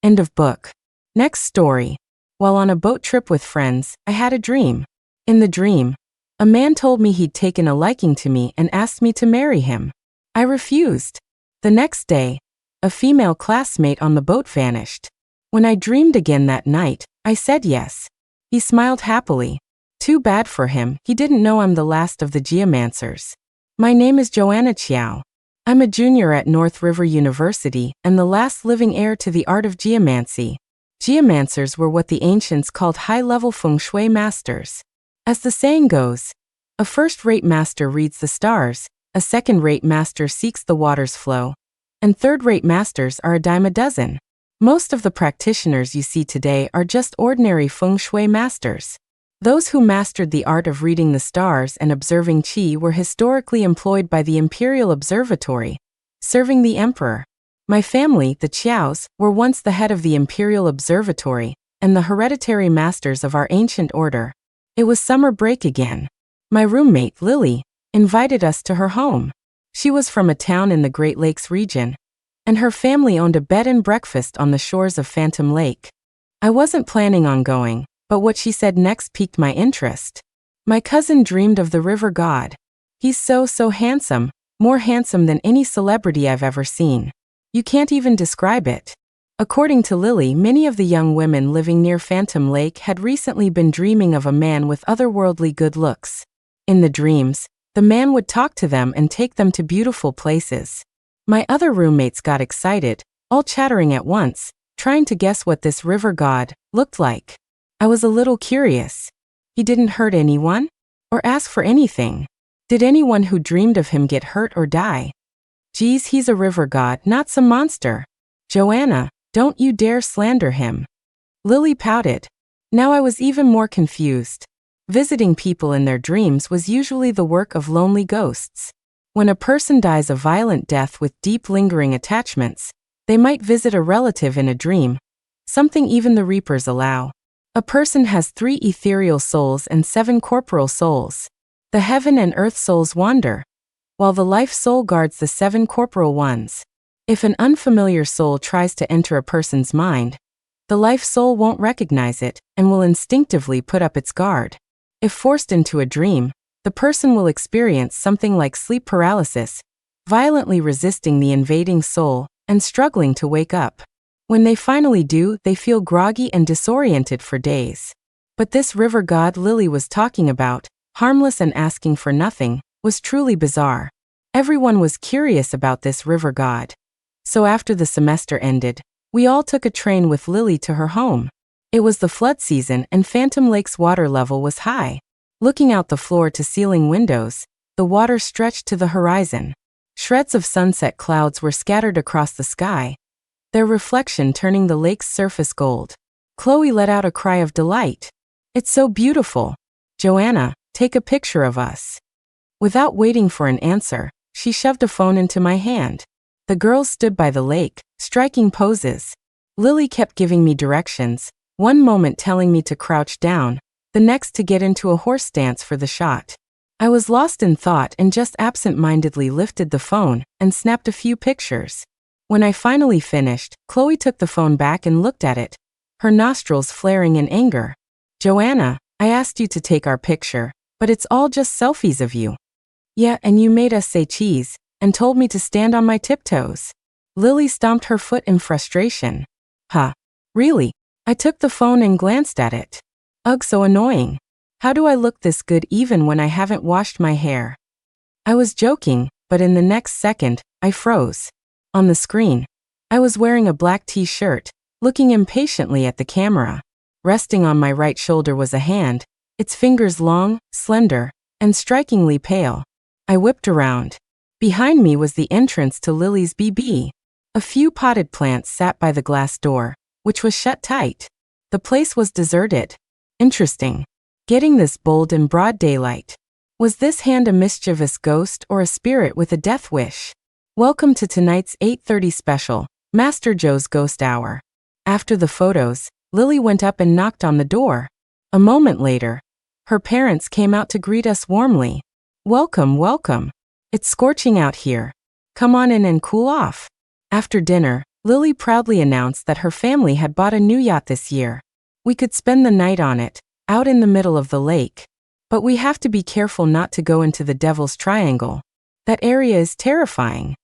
End of book. Next story. While on a boat trip with friends, I had a dream. In the dream, a man told me he'd taken a liking to me and asked me to marry him. I refused. The next day, a female classmate on the boat vanished. When I dreamed again that night, I said yes. He smiled happily. Too bad for him, he didn't know I'm the last of the geomancers. My name is Joanna Chiao. I'm a junior at North River University and the last living heir to the art of geomancy. Geomancers were what the ancients called high-level feng shui masters. As the saying goes, a first-rate master reads the stars, a second-rate master seeks the water's flow, and third-rate masters are a dime a dozen. Most of the practitioners you see today are just ordinary feng shui masters. Those who mastered the art of reading the stars and observing qi were historically employed by the Imperial Observatory, serving the emperor. My family, the Chiaos, were once the head of the Imperial Observatory and the hereditary masters of our ancient order. It was summer break again. My roommate, Lily, invited us to her home. She was from a town in the Great Lakes region, and her family owned a bed and breakfast on the shores of Phantom Lake. I wasn't planning on going, but what she said next piqued my interest. My cousin dreamed of the river god. He's so handsome, more handsome than any celebrity I've ever seen. You can't even describe it. According to Lily, many of the young women living near Phantom Lake had recently been dreaming of a man with otherworldly good looks. In the dreams, the man would talk to them and take them to beautiful places. My other roommates got excited, all chattering at once, trying to guess what this river god looked like. I was a little curious. He didn't hurt anyone? Or ask for anything? Did anyone who dreamed of him get hurt or die? Geez, he's a river god, not some monster. Joanna, don't you dare slander him. Lily pouted. Now I was even more confused. Visiting people in their dreams was usually the work of lonely ghosts. When a person dies a violent death with deep lingering attachments, they might visit a relative in a dream, something even the reapers allow. A person has 3 ethereal souls and 7 corporal souls. The heaven and earth souls wander, while the life soul guards the 7 corporal ones. If an unfamiliar soul tries to enter a person's mind, the life soul won't recognize it and will instinctively put up its guard. If forced into a dream, the person will experience something like sleep paralysis, violently resisting the invading soul and struggling to wake up. When they finally do, they feel groggy and disoriented for days. But this river god Lily was talking about, harmless and asking for nothing, was truly bizarre. Everyone was curious about this river god. So after the semester ended, we all took a train with Lily to her home. It was the flood season and Phantom Lake's water level was high. Looking out the floor-to-ceiling windows, the water stretched to the horizon. Shreds of sunset clouds were scattered across the sky, their reflection turning the lake's surface gold. Chloe let out a cry of delight. It's so beautiful. Joanna, take a picture of us. Without waiting for an answer, she shoved a phone into my hand. The girls stood by the lake, striking poses. Lily kept giving me directions, one moment telling me to crouch down, the next to get into a horse stance for the shot. I was lost in thought and just absent-mindedly lifted the phone and snapped a few pictures. When I finally finished, Chloe took the phone back and looked at it, her nostrils flaring in anger. Joanna, I asked you to take our picture, but it's all just selfies of you. Yeah, and you made us say cheese, and told me to stand on my tiptoes. Lily stomped her foot in frustration. Huh. Really? I took the phone and glanced at it. Ugh, so annoying. How do I look this good even when I haven't washed my hair? I was joking, but in the next second, I froze. On the screen, I was wearing a black t-shirt, looking impatiently at the camera. Resting on my right shoulder was a hand, its fingers long, slender, and strikingly pale. I whipped around. Behind me was the entrance to Lily's BB. A few potted plants sat by the glass door, which was shut tight. The place was deserted. Interesting. Getting this bold in broad daylight. Was this hand a mischievous ghost or a spirit with a death wish? Welcome to tonight's 8:30 special, Master Joe's Ghost Hour. After the photos, Lily went up and knocked on the door. A moment later, her parents came out to greet us warmly. Welcome, welcome. It's scorching out here. Come on in and cool off. After dinner, Lily proudly announced that her family had bought a new yacht this year. We could spend the night on it, out in the middle of the lake. But we have to be careful not to go into the Devil's Triangle. That area is terrifying.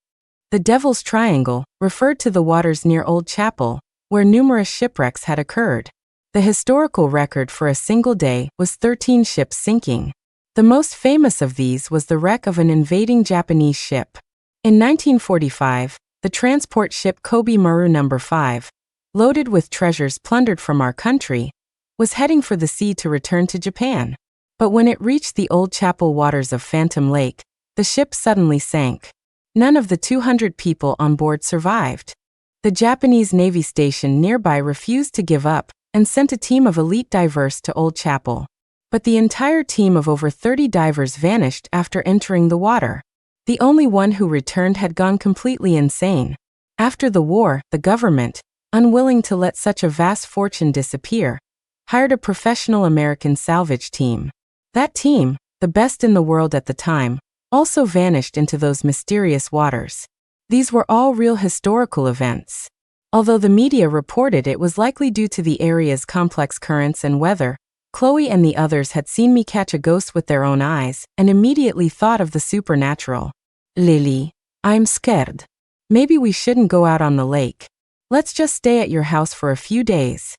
The Devil's Triangle referred to the waters near Old Chapel, where numerous shipwrecks had occurred. The historical record for a single day was 13 ships sinking. The most famous of these was the wreck of an invading Japanese ship. In 1945, the transport ship Kobe Maru No. 5, loaded with treasures plundered from our country, was heading for the sea to return to Japan. But when it reached the Old Chapel waters of Phantom Lake, the ship suddenly sank. None of the 200 people on board survived. The Japanese Navy station nearby refused to give up and sent a team of elite divers to Old Chapel. But the entire team of over 30 divers vanished after entering the water. The only one who returned had gone completely insane. After the war, the government, unwilling to let such a vast fortune disappear, hired a professional American salvage team. That team, the best in the world at the time, also vanished into those mysterious waters. These were all real historical events. Although the media reported it was likely due to the area's complex currents and weather, Chloe and the others had seen me catch a ghost with their own eyes and immediately thought of the supernatural. Lily, I'm scared. Maybe we shouldn't go out on the lake. Let's just stay at your house for a few days.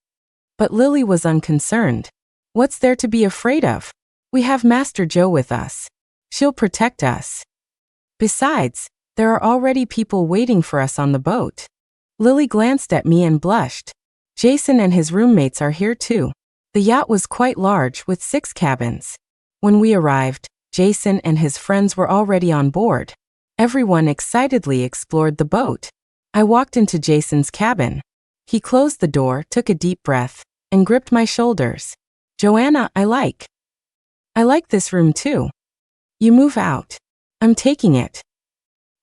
But Lily was unconcerned. What's there to be afraid of? We have Master Joe with us. She'll protect us. Besides, there are already people waiting for us on the boat. Lily glanced at me and blushed. Jason and his roommates are here too. The yacht was quite large with 6 cabins. When we arrived, Jason and his friends were already on board. Everyone excitedly explored the boat. I walked into Jason's cabin. He closed the door, took a deep breath, and gripped my shoulders. Joanna, I like this room too. You move out. I'm taking it.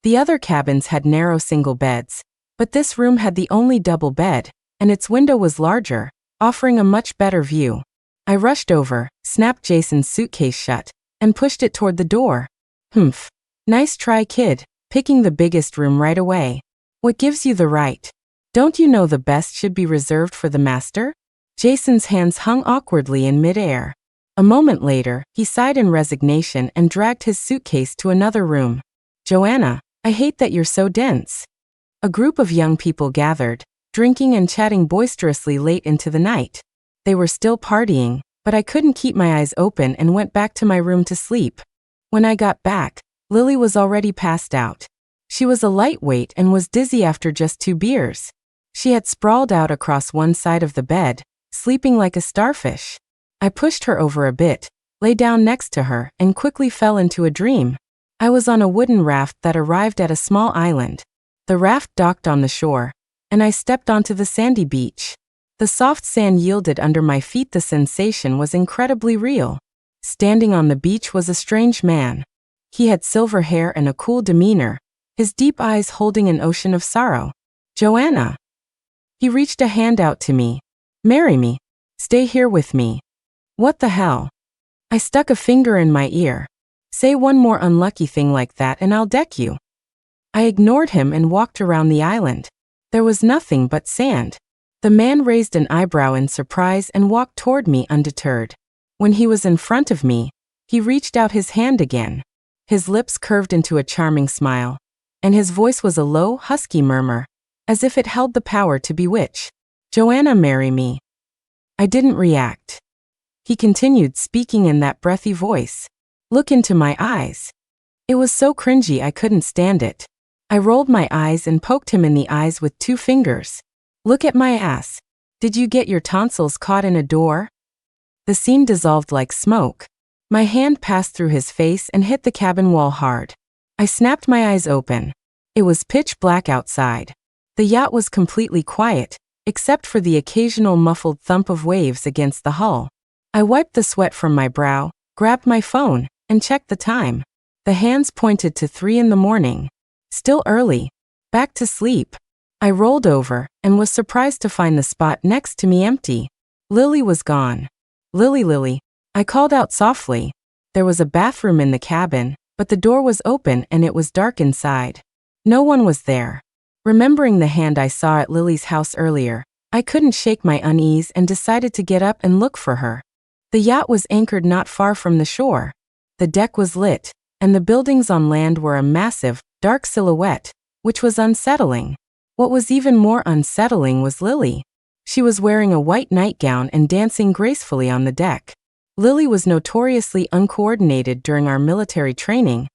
The other cabins had narrow single beds, but this room had the only double bed, and its window was larger, offering a much better view. I rushed over, snapped Jason's suitcase shut, and pushed it toward the door. Humph. Nice try, kid, picking the biggest room right away. What gives you the right? Don't you know the best should be reserved for the master? Jason's hands hung awkwardly in midair. A moment later, he sighed in resignation and dragged his suitcase to another room. Joanna, I hate that you're so dense. A group of young people gathered, drinking and chatting boisterously late into the night. They were still partying, but I couldn't keep my eyes open and went back to my room to sleep. When I got back, Lily was already passed out. She was a lightweight and was dizzy after just 2 beers. She had sprawled out across one side of the bed, sleeping like a starfish. I pushed her over a bit, lay down next to her, and quickly fell into a dream. I was on a wooden raft that arrived at a small island. The raft docked on the shore, and I stepped onto the sandy beach. The soft sand yielded under my feet. The sensation was incredibly real. Standing on the beach was a strange man. He had silver hair and a cool demeanor, his deep eyes holding an ocean of sorrow. Joanna. He reached a hand out to me. Marry me. Stay here with me. What the hell? I stuck a finger in my ear. Say one more unlucky thing like that and I'll deck you. I ignored him and walked around the island. There was nothing but sand. The man raised an eyebrow in surprise and walked toward me undeterred. When he was in front of me, he reached out his hand again. His lips curved into a charming smile, and his voice was a low, husky murmur, as if it held the power to bewitch. Joanna, marry me. I didn't react. He continued speaking in that breathy voice. Look into my eyes. It was so cringy I couldn't stand it. I rolled my eyes and poked him in the eyes with 2 fingers. Look at my ass. Did you get your tonsils caught in a door? The scene dissolved like smoke. My hand passed through his face and hit the cabin wall hard. I snapped my eyes open. It was pitch black outside. The yacht was completely quiet, except for the occasional muffled thump of waves against the hull. I wiped the sweat from my brow, grabbed my phone, and checked the time. The hands pointed to 3 in the morning. Still early. Back to sleep. I rolled over and was surprised to find the spot next to me empty. Lily was gone. Lily. I called out softly. There was a bathroom in the cabin, but the door was open and it was dark inside. No one was there. Remembering the hand I saw at Lily's house earlier, I couldn't shake my unease and decided to get up and look for her. The yacht was anchored not far from the shore. The deck was lit, and the buildings on land were a massive, dark silhouette, which was unsettling. What was even more unsettling was Lily. She was wearing a white nightgown and dancing gracefully on the deck. Lily was notoriously uncoordinated during our military training.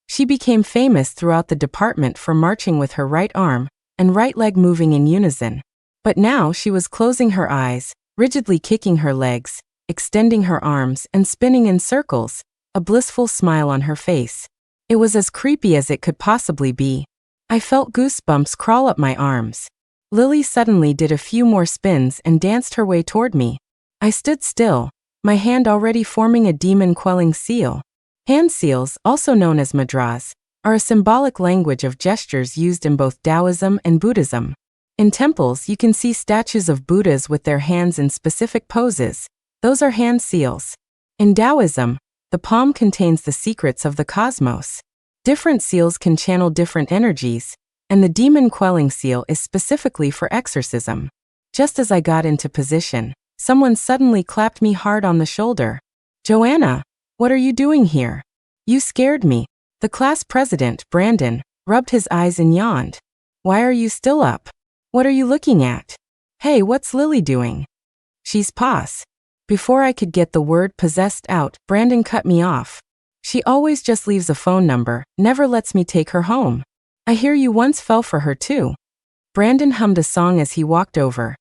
She became famous throughout the department for marching with her right arm and right leg moving in unison. But now she was closing her eyes, rigidly kicking her legs, extending her arms and spinning in circles, a blissful smile on her face. It was as creepy as it could possibly be. I felt goosebumps crawl up my arms. Lily suddenly did a few more spins and danced her way toward me. I stood still, my hand already forming a demon-quelling seal. Hand seals, also known as mudras, are a symbolic language of gestures used in both Taoism and Buddhism. In temples, you can see statues of Buddhas with their hands in specific poses. Those are hand seals. In Taoism, the palm contains the secrets of the cosmos. Different seals can channel different energies, and the demon-quelling seal is specifically for exorcism. Just as I got into position, someone suddenly clapped me hard on the shoulder. Joanna, what are you doing here? You scared me. The class president, Brandon, rubbed his eyes and yawned. Why are you still up? What are you looking at? Hey, what's Lily doing? She's pos. Before I could get the word possessed out, Brandon cut me off. She always just leaves a phone number, never lets me take her home. I hear you once fell for her too. Brandon hummed a song as he walked over,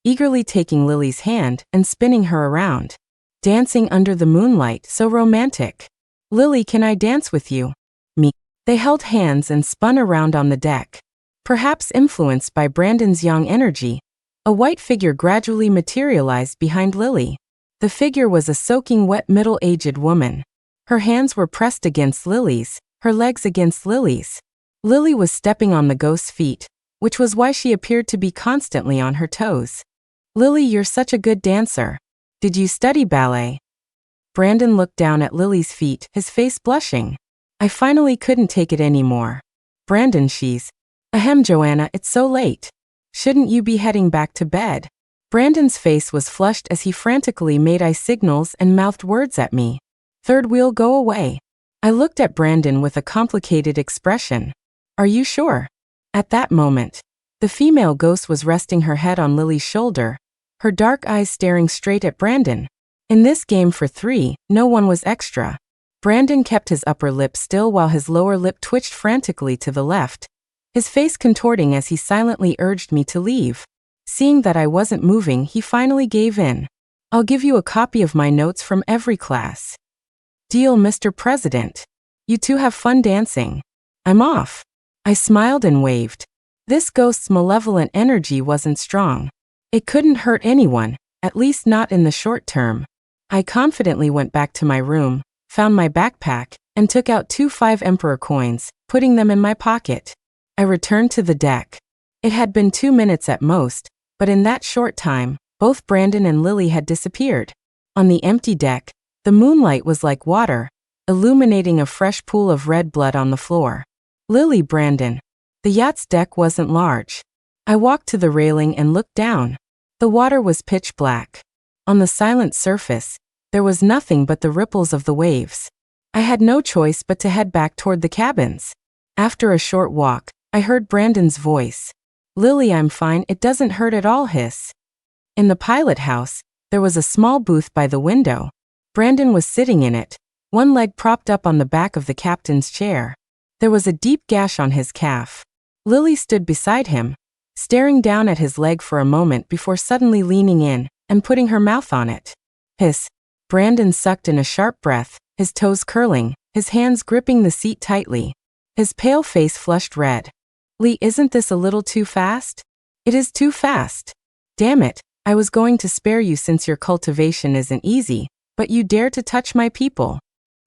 eagerly taking Lily's hand and spinning her around. Dancing under the moonlight, so romantic. Lily, can I dance with you? Me. They held hands and spun around on the deck. Perhaps influenced by Brandon's young energy, a white figure gradually materialized behind Lily. The figure was a soaking wet middle-aged woman. Her hands were pressed against Lily's, her legs against Lily's. Lily was stepping on the ghost's feet, which was why she appeared to be constantly on her toes. Lily, you're such a good dancer. Did you study ballet? Brandon looked down at Lily's feet, his face blushing. I finally couldn't take it anymore. Brandon, Ahem, Joanna, it's so late. Shouldn't you be heading back to bed? Brandon's face was flushed as he frantically made eye signals and mouthed words at me. Third wheel, go away. I looked at Brandon with a complicated expression. Are you sure? At that moment, the female ghost was resting her head on Lily's shoulder, her dark eyes staring straight at Brandon. In this game for three, no one was extra. Brandon kept his upper lip still while his lower lip twitched frantically to the left, his face contorting as he silently urged me to leave. Seeing that I wasn't moving, he finally gave in. I'll give you a copy of my notes from every class. Deal, Mr. President. You two have fun dancing. I'm off. I smiled and waved. This ghost's malevolent energy wasn't strong. It couldn't hurt anyone, at least not in the short term. I confidently went back to my room, found my backpack, and took out 2 5 Emperor coins, putting them in my pocket. I returned to the deck. It had been 2 minutes at most, but in that short time, both Brandon and Lily had disappeared. On the empty deck, the moonlight was like water, illuminating a fresh pool of red blood on the floor. Lily, Brandon. The yacht's deck wasn't large. I walked to the railing and looked down. The water was pitch black. On the silent surface, there was nothing but the ripples of the waves. I had no choice but to head back toward the cabins. After a short walk, I heard Brandon's voice. Lily, I'm fine, it doesn't hurt at all, hiss. In the pilot house, there was a small booth by the window. Brandon was sitting in it, one leg propped up on the back of the captain's chair. There was a deep gash on his calf. Lily stood beside him, staring down at his leg for a moment before suddenly leaning in and putting her mouth on it. Hiss. Brandon sucked in a sharp breath, his toes curling, his hands gripping the seat tightly. His pale face flushed red. Lee, isn't this a little too fast? It is too fast. Damn it, I was going to spare you since your cultivation isn't easy, but you dare to touch my people.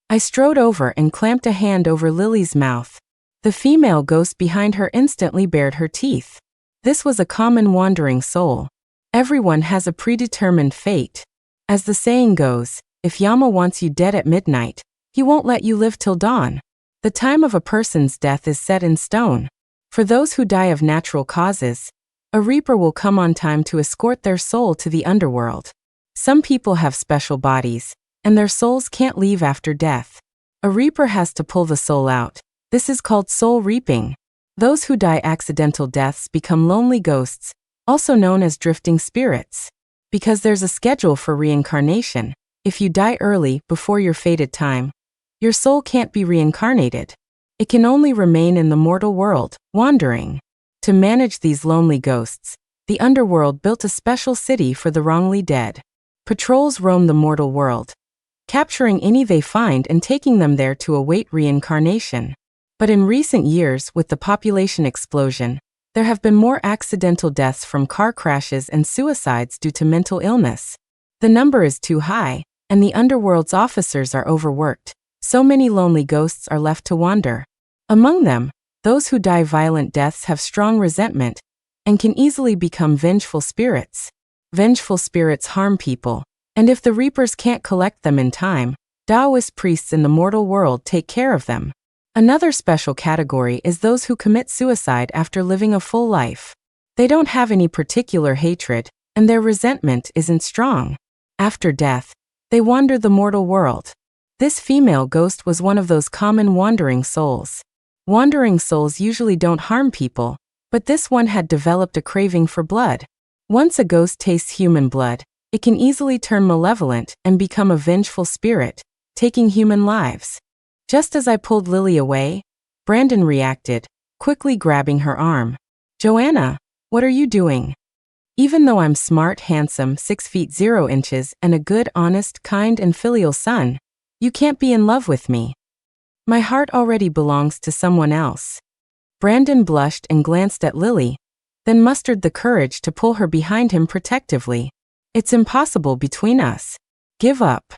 I strode over and clamped a hand over Lily's mouth. The female ghost behind her instantly bared her teeth. This was a common wandering soul. Everyone has a predetermined fate. As the saying goes, if Yama wants you dead at midnight, he won't let you live till dawn. The time of a person's death is set in stone. For those who die of natural causes, a reaper will come on time to escort their soul to the underworld. Some people have special bodies, and their souls can't leave after death. A reaper has to pull the soul out. This is called soul reaping. Those who die accidental deaths become lonely ghosts, also known as drifting spirits. Because there's a schedule for reincarnation, if you die early, before your fated time, your soul can't be reincarnated. It can only remain in the mortal world, wandering. To manage these lonely ghosts, the underworld built a special city for the wrongly dead. Patrols roam the mortal world, capturing any they find and taking them there to await reincarnation. But in recent years, with the population explosion, there have been more accidental deaths from car crashes and suicides due to mental illness. The number is too high, and the underworld's officers are overworked. So many lonely ghosts are left to wander. Among them, those who die violent deaths have strong resentment and can easily become vengeful spirits. Vengeful spirits harm people, and if the reapers can't collect them in time, Taoist priests in the mortal world take care of them. Another special category is those who commit suicide after living a full life. They don't have any particular hatred, and their resentment isn't strong. After death, they wander the mortal world. This female ghost was one of those common wandering souls. Wandering souls usually don't harm people, but this one had developed a craving for blood. Once a ghost tastes human blood, it can easily turn malevolent and become a vengeful spirit, taking human lives. Just as I pulled Lily away, Brandon reacted, quickly grabbing her arm. Joanna, What are you doing? Even though I'm smart, handsome, 6 feet 0 inches, and a good, honest, kind, and filial son, you can't be in love with me. My heart already belongs to someone else. Brandon blushed and glanced at Lily, then mustered the courage to pull her behind him protectively. It's impossible between us. Give up.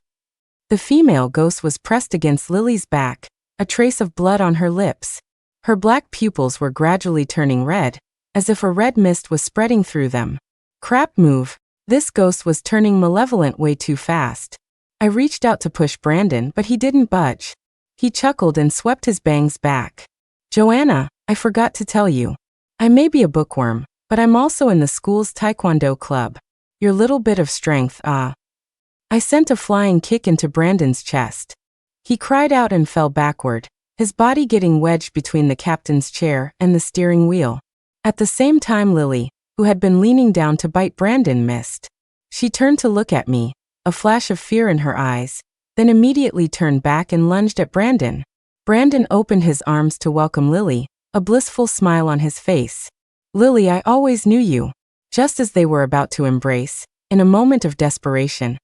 The female ghost was pressed against Lily's back, a trace of blood on her lips. Her black pupils were gradually turning red, as if a red mist was spreading through them. Crap move. This ghost was turning malevolent way too fast. I reached out to push Brandon, but he didn't budge. He chuckled and swept his bangs back. Joanna, I forgot to tell you. I may be a bookworm, but I'm also in the school's taekwondo club. Your little bit of strength, I sent a flying kick into Brandon's chest. He cried out and fell backward, his body getting wedged between the captain's chair and the steering wheel. At the same time, Lily, who had been leaning down to bite Brandon, missed. She turned to look at me, a flash of fear in her eyes, then immediately turned back and lunged at Brandon. Brandon opened his arms to welcome Lily, a blissful smile on his face. Lily, I always knew you. Just as they were about to embrace, in a moment of desperation,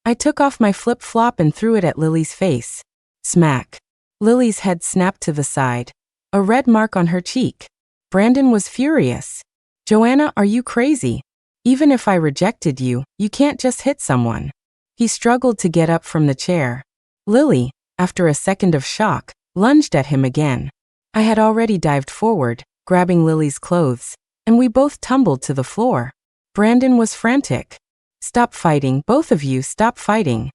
I took off my flip-flop and threw it at Lily's face. Smack. Lily's head snapped to the side, a red mark on her cheek. Brandon was furious. Joanna, are you crazy? Even if I rejected you, you can't just hit someone. He struggled to get up from the chair. Lily, after a second of shock, lunged at him again. I had already dived forward, grabbing Lily's clothes, and we both tumbled to the floor. Brandon was frantic. Stop fighting, both of you, stop fighting.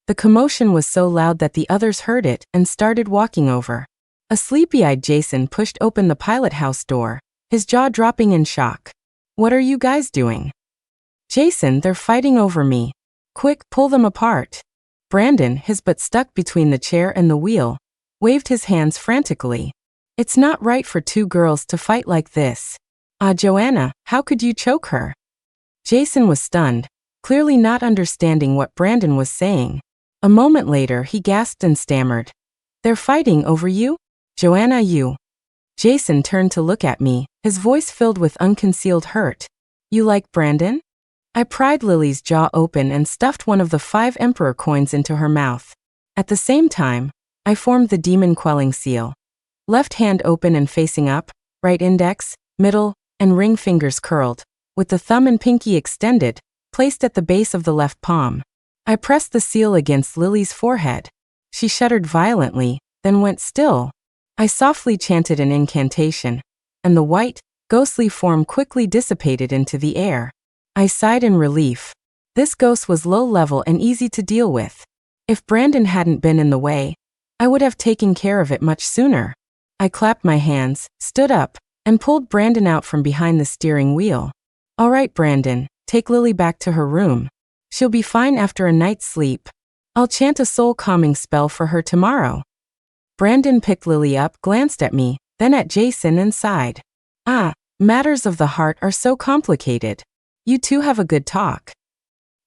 The commotion was so loud that the others heard it and started walking over. A sleepy-eyed Jason pushed open the pilot house door, his jaw dropping in shock. What are you guys doing? Jason, they're fighting over me. Quick, pull them apart. Brandon, his butt stuck between the chair and the wheel, waved his hands frantically. It's not right for two girls to fight like this. Joanna, how could you choke her? Jason was stunned, clearly not understanding what Brandon was saying. A moment later, he gasped and stammered. They're fighting over you? Joanna, you. Jason turned to look at me, his voice filled with unconcealed hurt. You like Brandon? I pried Lily's jaw open and stuffed one of the 5 emperor coins into her mouth. At the same time, I formed the demon quelling seal. Left hand open and facing up, right index, middle, and ring fingers curled, with the thumb and pinky extended, placed at the base of the left palm. I pressed the seal against Lily's forehead. She shuddered violently, then went still. I softly chanted an incantation, and the white, ghostly form quickly dissipated into the air. I sighed in relief. This ghost was low level and easy to deal with. If Brandon hadn't been in the way, I would have taken care of it much sooner. I clapped my hands, stood up, and pulled Brandon out from behind the steering wheel. All right, Brandon, take Lily back to her room. She'll be fine after a night's sleep. I'll chant a soul-calming spell for her tomorrow. Brandon picked Lily up, glanced at me, then at Jason and sighed. Matters of the heart are so complicated. You two have a good talk.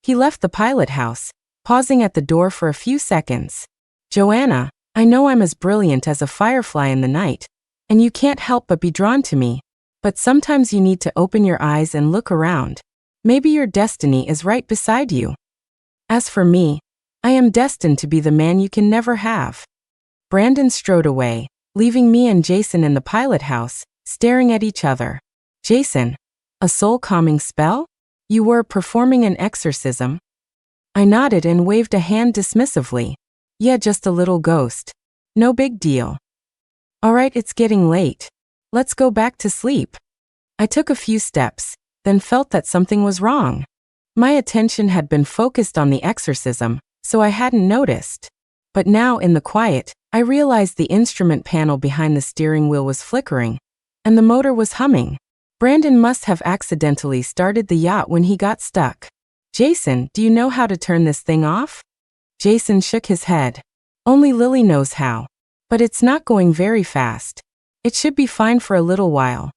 He left the pilot house, pausing at the door for a few seconds. Joanna, I know I'm as brilliant as a firefly in the night, and you can't help but be drawn to me, but sometimes you need to open your eyes and look around. Maybe your destiny is right beside you. As for me, I am destined to be the man you can never have. Brandon strode away, leaving me and Jason in the pilot house, staring at each other. Jason, a soul-calming spell? You were performing an exorcism? I nodded and waved a hand dismissively. Yeah, just a little ghost. No big deal. All right, it's getting late. Let's go back to sleep. I took a few steps, then felt that something was wrong. My attention had been focused on the exorcism, so I hadn't noticed. But now, in the quiet, I realized the instrument panel behind the steering wheel was flickering, and the motor was humming. Brandon must have accidentally started the yacht when he got stuck. Jason, do you know how to turn this thing off? Jason shook his head. Only Lily knows how. But it's not going very fast. It should be fine for a little while.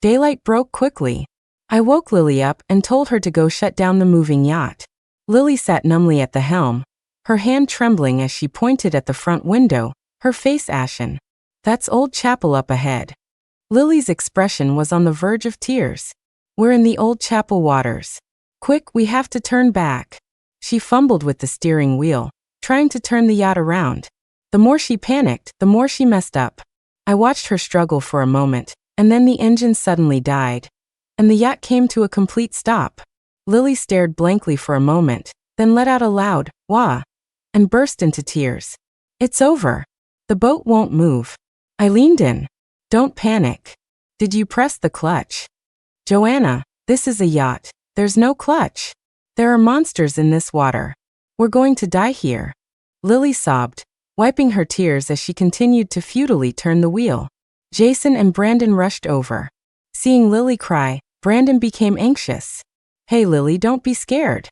Daylight broke quickly. I woke Lily up and told her to go shut down the moving yacht. Lily sat numbly at the helm, her hand trembling as she pointed at the front window, her face ashen. That's Old Chapel up ahead. Lily's expression was on the verge of tears. We're in the old chapel waters. Quick, we have to turn back. She fumbled with the steering wheel, trying to turn the yacht around. The more she panicked, the more she messed up. I watched her struggle for a moment, and then the engine suddenly died, and the yacht came to a complete stop. Lily stared blankly for a moment, then let out a loud, wah, and burst into tears. It's over. The boat won't move. I leaned in. Don't panic. Did you press the clutch? Joanna, this is a yacht. There's no clutch. There are monsters in this water. We're going to die here. Lily sobbed, wiping her tears as she continued to futilely turn the wheel. Jason and Brandon rushed over. Seeing Lily cry, Brandon became anxious. Hey Lily, don't be scared.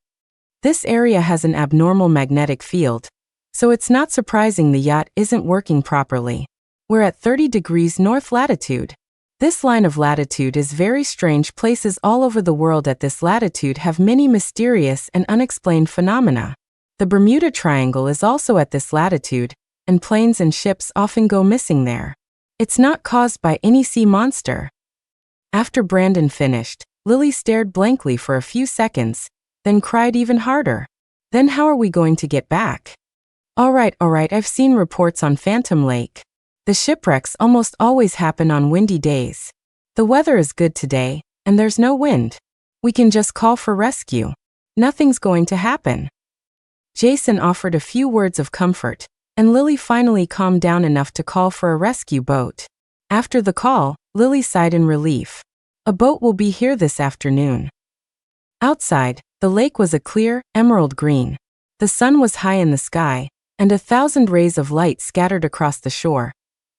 This area has an abnormal magnetic field, so it's not surprising the yacht isn't working properly. We're at 30 degrees north latitude. This line of latitude is very strange. Places all over the world at this latitude have many mysterious and unexplained phenomena. The Bermuda Triangle is also at this latitude, and planes and ships often go missing there. It's not caused by any sea monster. After Brandon finished, Lily stared blankly for a few seconds, then cried even harder. Then how are we going to get back? All right, I've seen reports on Phantom Lake. The shipwrecks almost always happen on windy days. The weather is good today, and there's no wind. We can just call for rescue. Nothing's going to happen. Jason offered a few words of comfort, and Lily finally calmed down enough to call for a rescue boat. After the call, Lily sighed in relief. A boat will be here this afternoon. Outside, the lake was a clear, emerald green. The sun was high in the sky, and 1,000 rays of light scattered across the shore,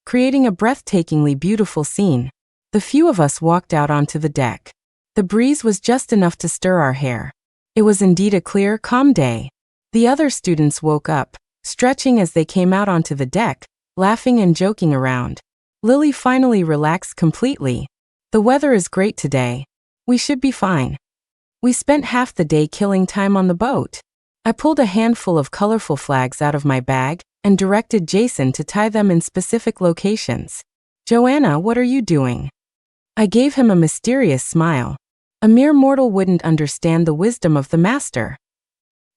creating a breathtakingly beautiful scene. The few of us walked out onto the deck. The breeze was just enough to stir our hair. It was indeed a clear, calm day. The other students woke up, stretching as they came out onto the deck, laughing and joking around. Lily finally relaxed completely. The weather is great today. We should be fine. We spent half the day killing time on the boat. I pulled a handful of colorful flags out of my bag and directed Jason to tie them in specific locations. Joanna, what are you doing? I gave him a mysterious smile. A mere mortal wouldn't understand the wisdom of the master.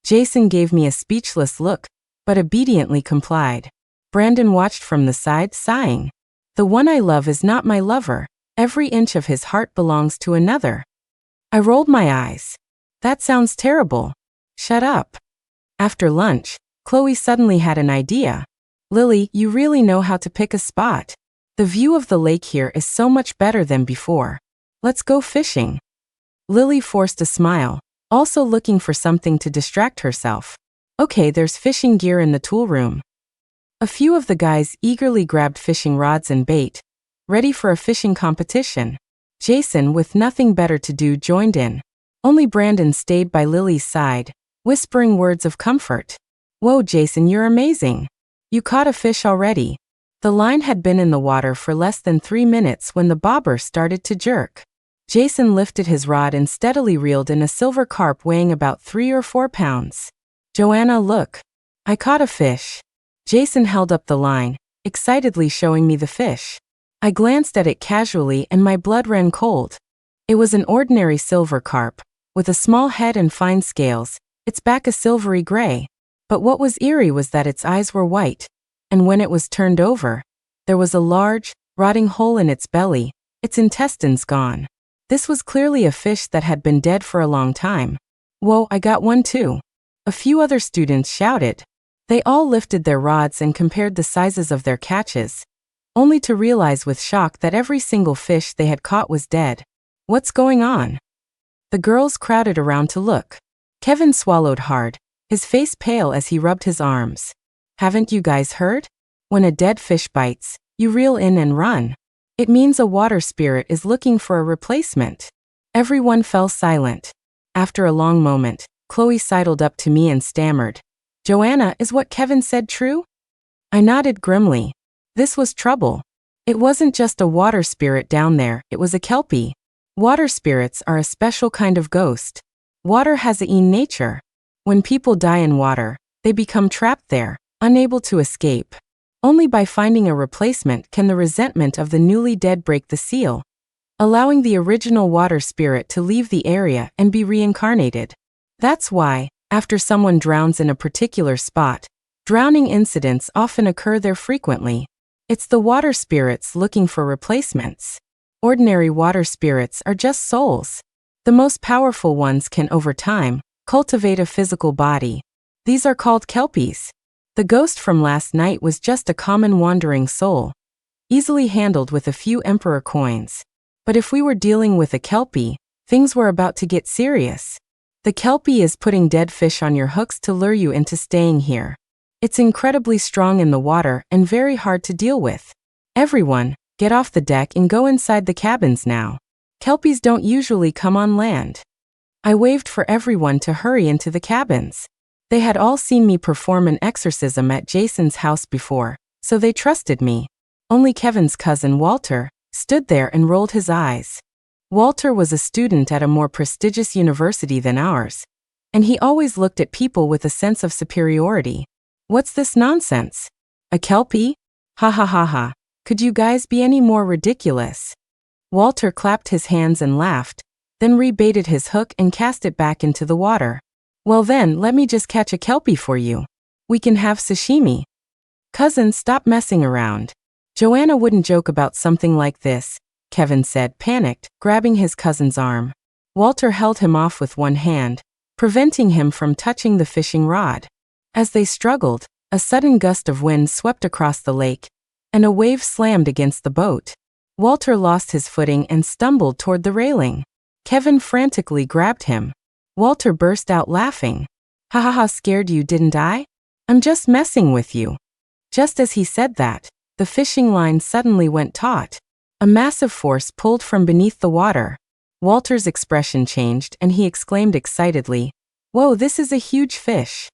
Jason gave me a speechless look, but obediently complied. Brandon watched from the side, sighing. The one I love is not my lover. Every inch of his heart belongs to another. I rolled my eyes. That sounds terrible. Shut up. After lunch, Chloe suddenly had an idea. Lily, you really know how to pick a spot. The view of the lake here is so much better than before. Let's go fishing. Lily forced a smile, also looking for something to distract herself. Okay, there's fishing gear in the tool room. A few of the guys eagerly grabbed fishing rods and bait, ready for a fishing competition. Jason, with nothing better to do, joined in. Only Brandon stayed by Lily's side, whispering words of comfort. Whoa, Jason, you're amazing. You caught a fish already. The line had been in the water for less than 3 minutes when the bobber started to jerk. Jason lifted his rod and steadily reeled in a silver carp weighing about 3 or 4 pounds. Joanna, look. I caught a fish. Jason held up the line, excitedly showing me the fish. I glanced at it casually and my blood ran cold. It was an ordinary silver carp, with a small head and fine scales, its back a silvery gray. But what was eerie was that its eyes were white, and when it was turned over, there was a large, rotting hole in its belly, its intestines gone. This was clearly a fish that had been dead for a long time. Whoa, I got one too. A few other students shouted. They all lifted their rods and compared the sizes of their catches, only to realize with shock that every single fish they had caught was dead. What's going on? The girls crowded around to look. Kevin swallowed hard, his face pale as he rubbed his arms. Haven't you guys heard? When a dead fish bites, you reel in and run. It means a water spirit is looking for a replacement. Everyone fell silent. After a long moment, Chloe sidled up to me and stammered. Joanna, is what Kevin said true? I nodded grimly. This was trouble. It wasn't just a water spirit down there, it was a kelpie. Water spirits are a special kind of ghost. Water has a nature. When people die in water, they become trapped there, unable to escape. Only by finding a replacement can the resentment of the newly dead break the seal. allowing the original water spirit to leave the area and be reincarnated. That's why, after someone drowns in a particular spot, drowning incidents often occur there frequently. It's the water spirits looking for replacements. Ordinary water spirits are just souls. The most powerful ones can, over time, cultivate a physical body. These are called kelpies. The ghost from last night was just a common wandering soul, easily handled with a few emperor coins. But if we were dealing with a kelpie, things were about to get serious. The kelpie is putting dead fish on your hooks to lure you into staying here. It's incredibly strong in the water and very hard to deal with. Everyone, get off the deck and go inside the cabins now. Kelpies don't usually come on land. I waved for everyone to hurry into the cabins. They had all seen me perform an exorcism at Jason's house before, so they trusted me. Only Kevin's cousin Walter stood there and rolled his eyes. Walter was a student at a more prestigious university than ours, and he always looked at people with a sense of superiority. What's this nonsense? A kelpie? Ha ha ha ha. Could you guys be any more ridiculous? Walter clapped his hands and laughed, then rebaited his hook and cast it back into the water. Well then, let me just catch a kelpie for you. We can have sashimi. Cousin, stop messing around. Joanna wouldn't joke about something like this, Kevin said, panicked, grabbing his cousin's arm. Walter held him off with one hand, preventing him from touching the fishing rod. As they struggled, a sudden gust of wind swept across the lake, and a wave slammed against the boat. Walter lost his footing and stumbled toward the railing. Kevin frantically grabbed him. Walter burst out laughing. Ha ha ha, scared you, didn't I? I'm just messing with you. Just as he said that, the fishing line suddenly went taut. A massive force pulled from beneath the water. Walter's expression changed and he exclaimed excitedly, "Whoa, this is a huge fish."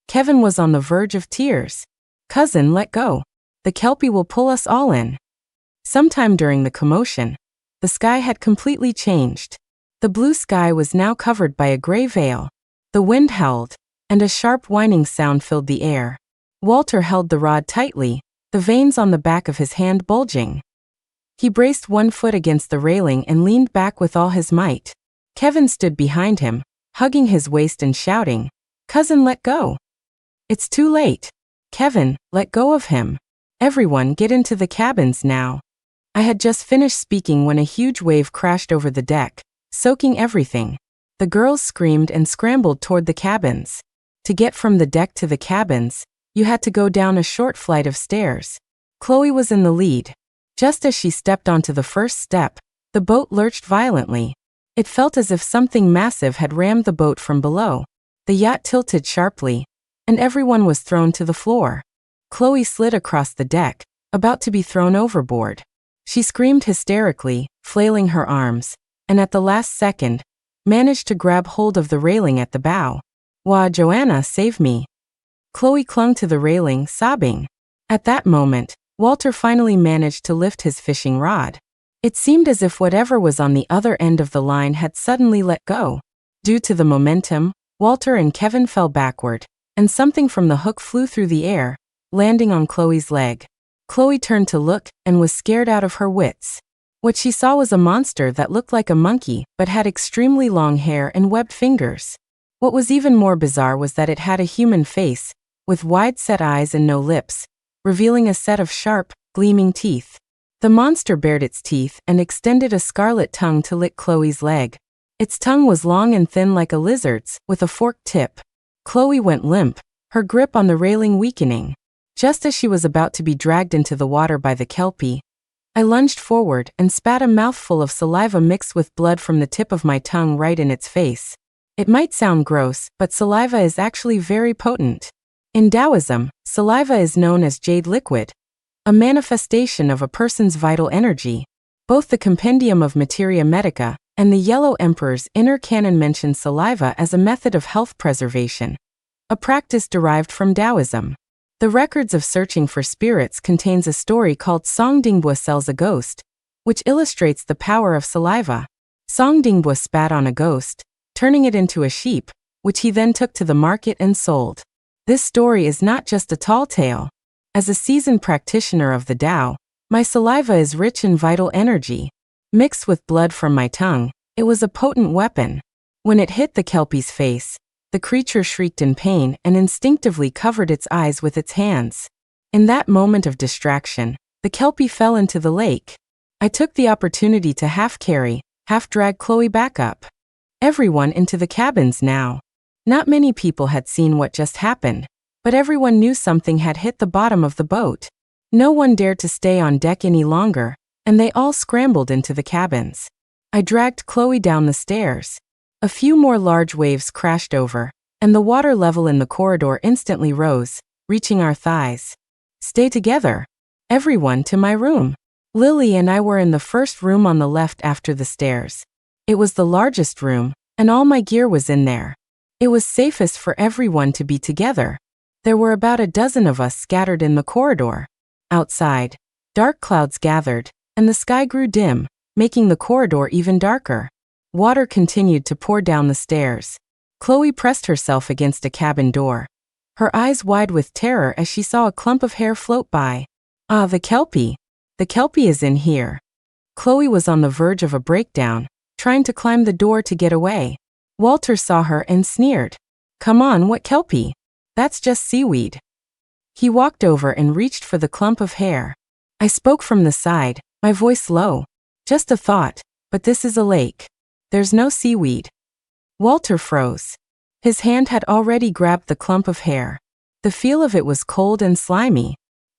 Kevin was on the verge of tears. Cousin, let go. The kelpie will pull us all in. Sometime during the commotion, the sky had completely changed. The blue sky was now covered by a gray veil. The wind howled, and a sharp whining sound filled the air. Walter held the rod tightly, the veins on the back of his hand bulging. He braced one foot against the railing and leaned back with all his might. Kevin stood behind him, hugging his waist and shouting, "Cousin, let go." It's too late. Kevin, let go of him. Everyone get into the cabins now. I had just finished speaking when a huge wave crashed over the deck, soaking everything. The girls screamed and scrambled toward the cabins. To get from the deck to the cabins, you had to go down a short flight of stairs. Chloe was in the lead. Just as she stepped onto the first step, the boat lurched violently. It felt as if something massive had rammed the boat from below. The yacht tilted sharply, and everyone was thrown to the floor. Chloe slid across the deck, about to be thrown overboard. She screamed hysterically, flailing her arms, and at the last second, managed to grab hold of the railing at the bow. "Wah, Joanna, save me." Chloe clung to the railing, sobbing. At that moment, Walter finally managed to lift his fishing rod. It seemed as if whatever was on the other end of the line had suddenly let go. Due to the momentum, Walter and Kevin fell backward, and something from the hook flew through the air, landing on Chloe's leg. Chloe turned to look and was scared out of her wits. What she saw was a monster that looked like a monkey but had extremely long hair and webbed fingers. What was even more bizarre was that it had a human face, with wide-set eyes and no lips, revealing a set of sharp, gleaming teeth. The monster bared its teeth and extended a scarlet tongue to lick Chloe's leg. Its tongue was long and thin like a lizard's, with a forked tip. Chloe went limp, her grip on the railing weakening. Just as she was about to be dragged into the water by the kelpie, I lunged forward and spat a mouthful of saliva mixed with blood from the tip of my tongue right in its face. It might sound gross, but saliva is actually very potent. In Taoism, saliva is known as jade liquid, a manifestation of a person's vital energy. Both the Compendium of Materia Medica and the Yellow Emperor's Inner Canon mention saliva as a method of health preservation, a practice derived from Taoism. The records of searching for spirits contains a story called Song Dingbua Sells a Ghost, which illustrates the power of saliva. Song Dingbua spat on a ghost, turning it into a sheep, which he then took to the market and sold. This story is not just a tall tale. As a seasoned practitioner of the Tao, my saliva is rich in vital energy. Mixed with blood from my tongue, it was a potent weapon. When it hit the Kelpie's face, the creature shrieked in pain and instinctively covered its eyes with its hands. In that moment of distraction, the Kelpie fell into the lake. I took the opportunity to half-carry, half-drag Chloe back up. Everyone into the cabins now. Not many people had seen what just happened, but everyone knew something had hit the bottom of the boat. No one dared to stay on deck any longer, and they all scrambled into the cabins. I dragged Chloe down the stairs. A few more large waves crashed over, and the water level in the corridor instantly rose, reaching our thighs. Stay together. Everyone to my room. Lily and I were in the first room on the left after the stairs. It was the largest room, and all my gear was in there. It was safest for everyone to be together. There were about a dozen of us scattered in the corridor. Outside, dark clouds gathered, and the sky grew dim, making the corridor even darker. Water continued to pour down the stairs. Chloe pressed herself against a cabin door, her eyes wide with terror as she saw a clump of hair float by. Ah, the Kelpie! The Kelpie is in here. Chloe was on the verge of a breakdown, trying to climb the door to get away. Walter saw her and sneered. Come on, what Kelpie? That's just seaweed. He walked over and reached for the clump of hair. I spoke from the side, my voice low. Just a thought, but this is a lake. There's no seaweed. Walter froze. His hand had already grabbed the clump of hair. The feel of it was cold and slimy.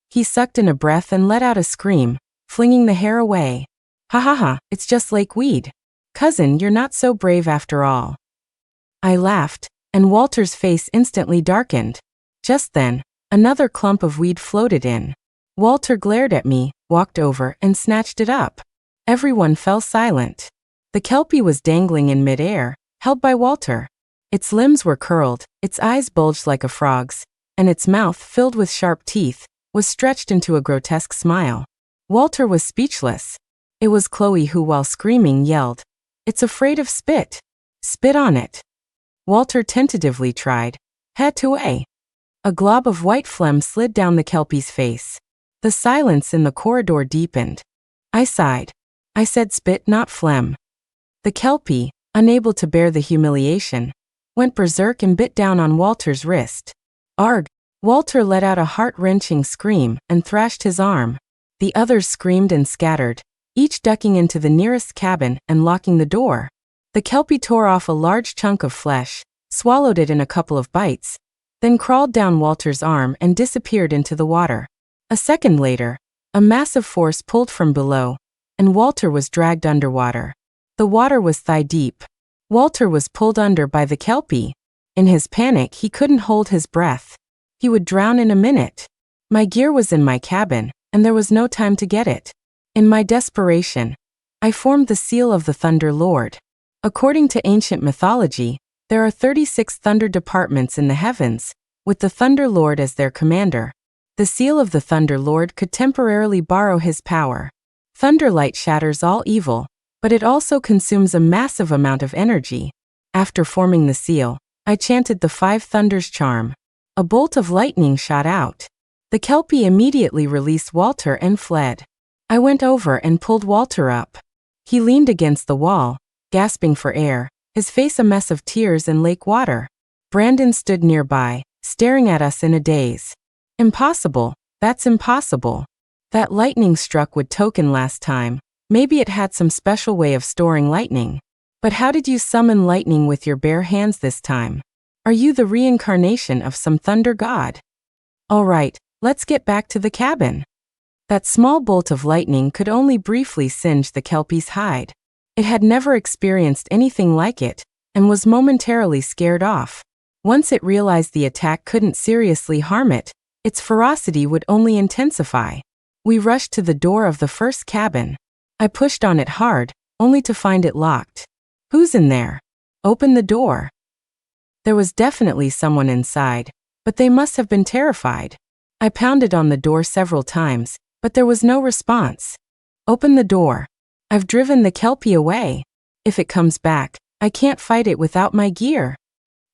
He sucked in a breath and let out a scream, flinging the hair away. Ha ha ha, it's just lake weed. Cousin, you're not so brave after all. I laughed, and Walter's face instantly darkened. Just then, another clump of weed floated in. Walter glared at me, walked over, and snatched it up. Everyone fell silent. The Kelpie was dangling in midair, held by Walter. Its limbs were curled, its eyes bulged like a frog's, and its mouth, filled with sharp teeth, was stretched into a grotesque smile. Walter was speechless. It was Chloe who, while screaming, yelled, "It's afraid of spit. Spit on it." Walter tentatively tried. Had to weigh. A glob of white phlegm slid down the Kelpie's face. The silence in the corridor deepened. I sighed. I said spit, not phlegm. The Kelpie, unable to bear the humiliation, went berserk and bit down on Walter's wrist. Arg! Walter let out a heart-wrenching scream and thrashed his arm. The others screamed and scattered, each ducking into the nearest cabin and locking the door. The Kelpie tore off a large chunk of flesh, swallowed it in a couple of bites, then crawled down Walter's arm and disappeared into the water. A second later, a massive force pulled from below, and Walter was dragged underwater. The water was thigh-deep. Walter was pulled under by the Kelpie. In his panic, he couldn't hold his breath. He would drown in a minute. My gear was in my cabin, and there was no time to get it. In my desperation, I formed the seal of the Thunder Lord. According to ancient mythology, there are 36 thunder departments in the heavens, with the Thunder Lord as their commander. The seal of the Thunder Lord could temporarily borrow his power. Thunderlight shatters all evil, but it also consumes a massive amount of energy. After forming the seal, I chanted the 5 thunders charm. A bolt of lightning shot out. The Kelpie immediately released Walter and fled. I went over and pulled Walter up. He leaned against the wall, gasping for air, his face a mess of tears and lake water. Brandon stood nearby, staring at us in a daze. Impossible, that's impossible. That lightning struck would token last time. Maybe it had some special way of storing lightning. But how did you summon lightning with your bare hands this time? Are you the reincarnation of some thunder god? All right, let's get back to the cabin. That small bolt of lightning could only briefly singe the Kelpie's hide. It had never experienced anything like it, and was momentarily scared off. Once it realized the attack couldn't seriously harm it, its ferocity would only intensify. We rushed to the door of the first cabin. I pushed on it hard, only to find it locked. Who's in there? Open the door. There was definitely someone inside, but they must have been terrified. I pounded on the door several times, but there was no response. Open the door. I've driven the Kelpie away. If it comes back, I can't fight it without my gear.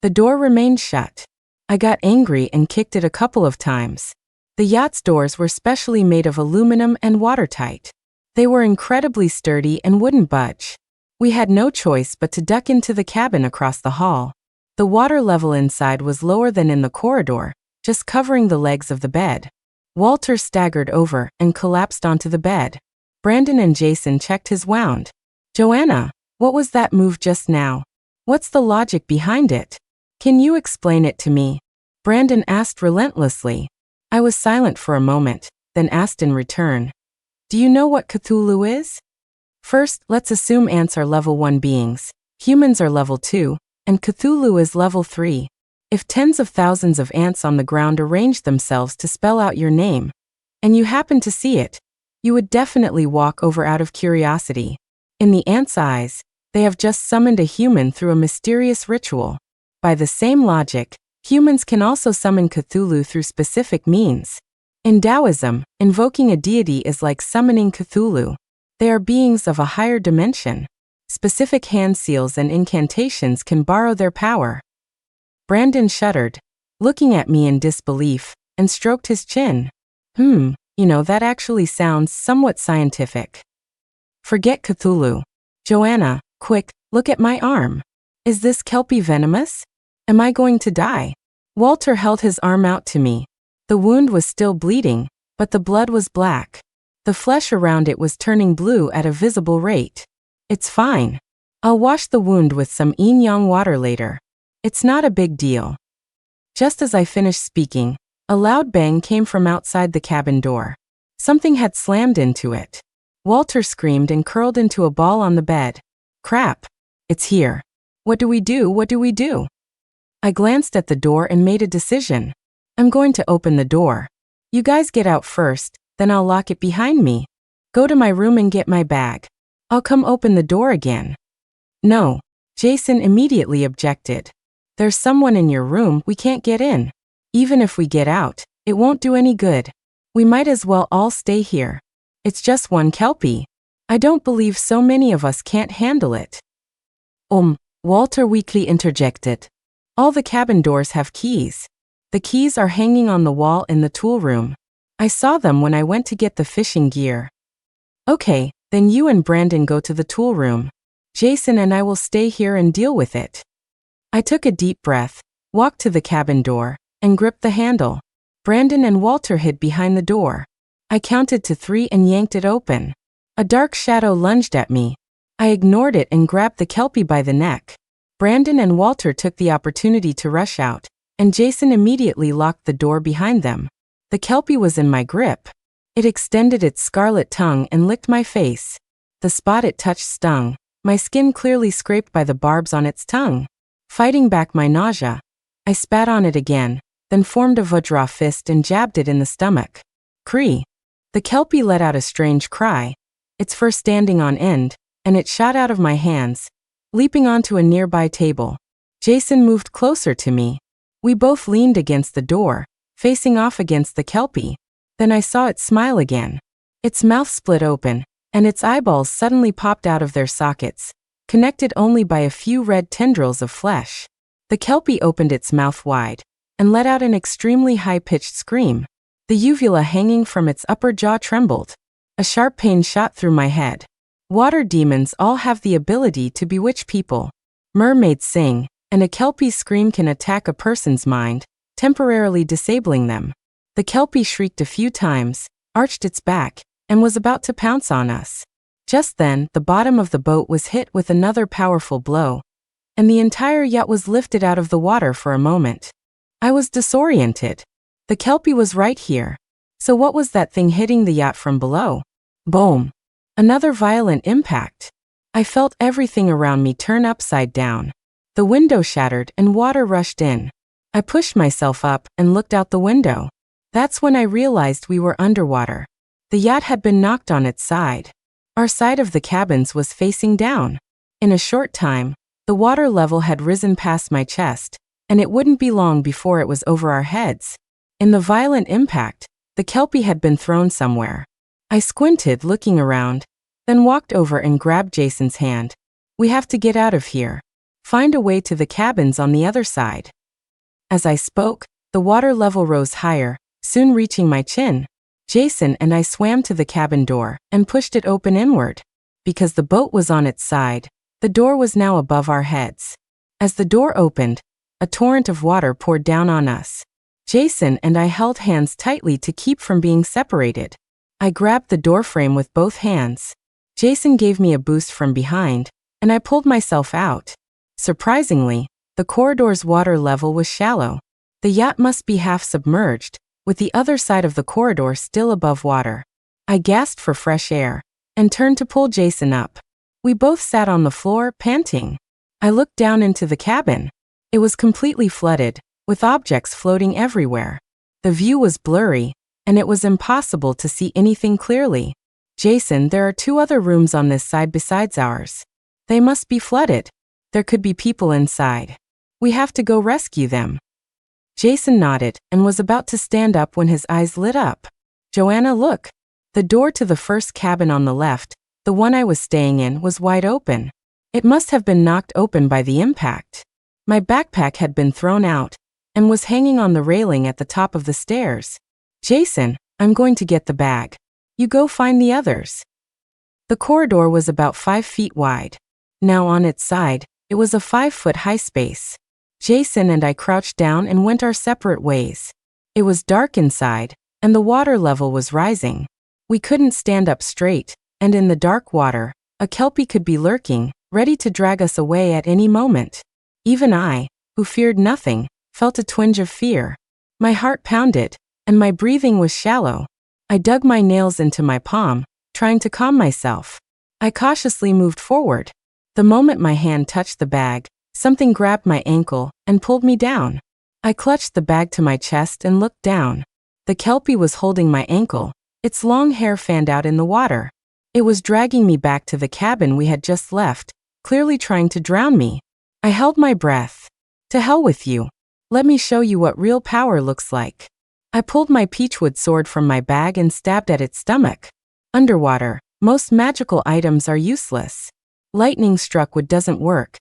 The door remained shut. I got angry and kicked it a couple of times. The yacht's doors were specially made of aluminum and watertight. They were incredibly sturdy and wouldn't budge. We had no choice but to duck into the cabin across the hall. The water level inside was lower than in the corridor, just covering the legs of the bed. Walter staggered over and collapsed onto the bed. Brandon and Jason checked his wound. Joanna, what was that move just now? What's the logic behind it? Can you explain it to me? Brandon asked relentlessly. I was silent for a moment, then asked in return. Do you know what Cthulhu is? First, let's assume ants are level 1 beings, humans are level 2, and Cthulhu is level 3. If tens of thousands of ants on the ground arranged themselves to spell out your name, and you happen to see it, you would definitely walk over out of curiosity. In the ants' eyes, they have just summoned a human through a mysterious ritual. By the same logic, humans can also summon Cthulhu through specific means. In Taoism, invoking a deity is like summoning Cthulhu. They are beings of a higher dimension. Specific hand seals and incantations can borrow their power. Brandon shuddered, looking at me in disbelief, and stroked his chin. That actually sounds somewhat scientific. Forget Cthulhu. Joanna, quick, look at my arm. Is this kelpie venomous? Am I going to die? Walter held his arm out to me. The wound was still bleeding, but the blood was black. The flesh around it was turning blue at a visible rate. It's fine. I'll wash the wound with some yin-yang water later. It's not a big deal. Just as I finished speaking, a loud bang came from outside the cabin door. Something had slammed into it. Walter screamed and curled into a ball on the bed. Crap. It's here. What do we do? What do we do? I glanced at the door and made a decision. I'm going to open the door. You guys get out first, then I'll lock it behind me. Go to my room and get my bag. I'll come open the door again. No. Jason immediately objected. There's someone in your room, we can't get in. Even if we get out, it won't do any good. We might as well all stay here. It's just one kelpie. I don't believe so many of us can't handle it. Walter weakly interjected. All the cabin doors have keys. The keys are hanging on the wall in the tool room. I saw them when I went to get the fishing gear. Okay, then you and Brandon go to the tool room. Jason and I will stay here and deal with it. I took a deep breath, walked to the cabin door, and gripped the handle. Brandon and Walter hid behind the door. I counted to 3 and yanked it open. A dark shadow lunged at me. I ignored it and grabbed the kelpie by the neck. Brandon and Walter took the opportunity to rush out, and Jason immediately locked the door behind them. The kelpie was in my grip. It extended its scarlet tongue and licked my face. The spot it touched stung, my skin clearly scraped by the barbs on its tongue. Fighting back my nausea, I spat on it again, then formed a vajra fist and jabbed it in the stomach. Cree. The kelpie let out a strange cry, its fur standing on end, and it shot out of my hands, leaping onto a nearby table. Jason moved closer to me. We both leaned against the door, facing off against the kelpie. Then I saw it smile again. Its mouth split open, and its eyeballs suddenly popped out of their sockets, connected only by a few red tendrils of flesh. The kelpie opened its mouth wide and let out an extremely high-pitched scream. The uvula hanging from its upper jaw trembled. A sharp pain shot through my head. Water demons all have the ability to bewitch people. Mermaids sing, and a kelpie's scream can attack a person's mind, temporarily disabling them. The kelpie shrieked a few times, arched its back, and was about to pounce on us. Just then, the bottom of the boat was hit with another powerful blow, and the entire yacht was lifted out of the water for a moment. I was disoriented. The kelpie was right here. So what was that thing hitting the yacht from below? Boom! Another violent impact. I felt everything around me turn upside down. The window shattered and water rushed in. I pushed myself up and looked out the window. That's when I realized we were underwater. The yacht had been knocked on its side. Our side of the cabins was facing down. In a short time, the water level had risen past my chest, and it wouldn't be long before it was over our heads. In the violent impact, the kelpie had been thrown somewhere. I squinted, looking around, then walked over and grabbed Jason's hand. We have to get out of here. Find a way to the cabins on the other side. As I spoke, the water level rose higher, soon reaching my chin. Jason and I swam to the cabin door and pushed it open inward. Because the boat was on its side, the door was now above our heads. As the door opened, a torrent of water poured down on us. Jason and I held hands tightly to keep from being separated. I grabbed the doorframe with both hands. Jason gave me a boost from behind, and I pulled myself out. Surprisingly, the corridor's water level was shallow. The yacht must be half submerged, with the other side of the corridor still above water. I gasped for fresh air and turned to pull Jason up. We both sat on the floor, panting. I looked down into the cabin. It was completely flooded, with objects floating everywhere. The view was blurry, and it was impossible to see anything clearly. Jason, there are 2 other rooms on this side besides ours. They must be flooded. There could be people inside. We have to go rescue them. Jason nodded and was about to stand up when his eyes lit up. Joanna, look. The door to the first cabin on the left, the one I was staying in, was wide open. It must have been knocked open by the impact. My backpack had been thrown out and was hanging on the railing at the top of the stairs. Jason, I'm going to get the bag. You go find the others. The corridor was about 5 feet wide. Now on its side, it was a 5-foot-high space. Jason and I crouched down and went our separate ways. It was dark inside, and the water level was rising. We couldn't stand up straight, and in the dark water, a kelpie could be lurking, ready to drag us away at any moment. Even I, who feared nothing, felt a twinge of fear. My heart pounded, and my breathing was shallow. I dug my nails into my palm, trying to calm myself. I cautiously moved forward. The moment my hand touched the bag, something grabbed my ankle and pulled me down. I clutched the bag to my chest and looked down. The kelpie was holding my ankle, its long hair fanned out in the water. It was dragging me back to the cabin we had just left, clearly trying to drown me. I held my breath. To hell with you. Let me show you what real power looks like. I pulled my peachwood sword from my bag and stabbed at its stomach. Underwater, most magical items are useless. Lightning-struck wood doesn't work.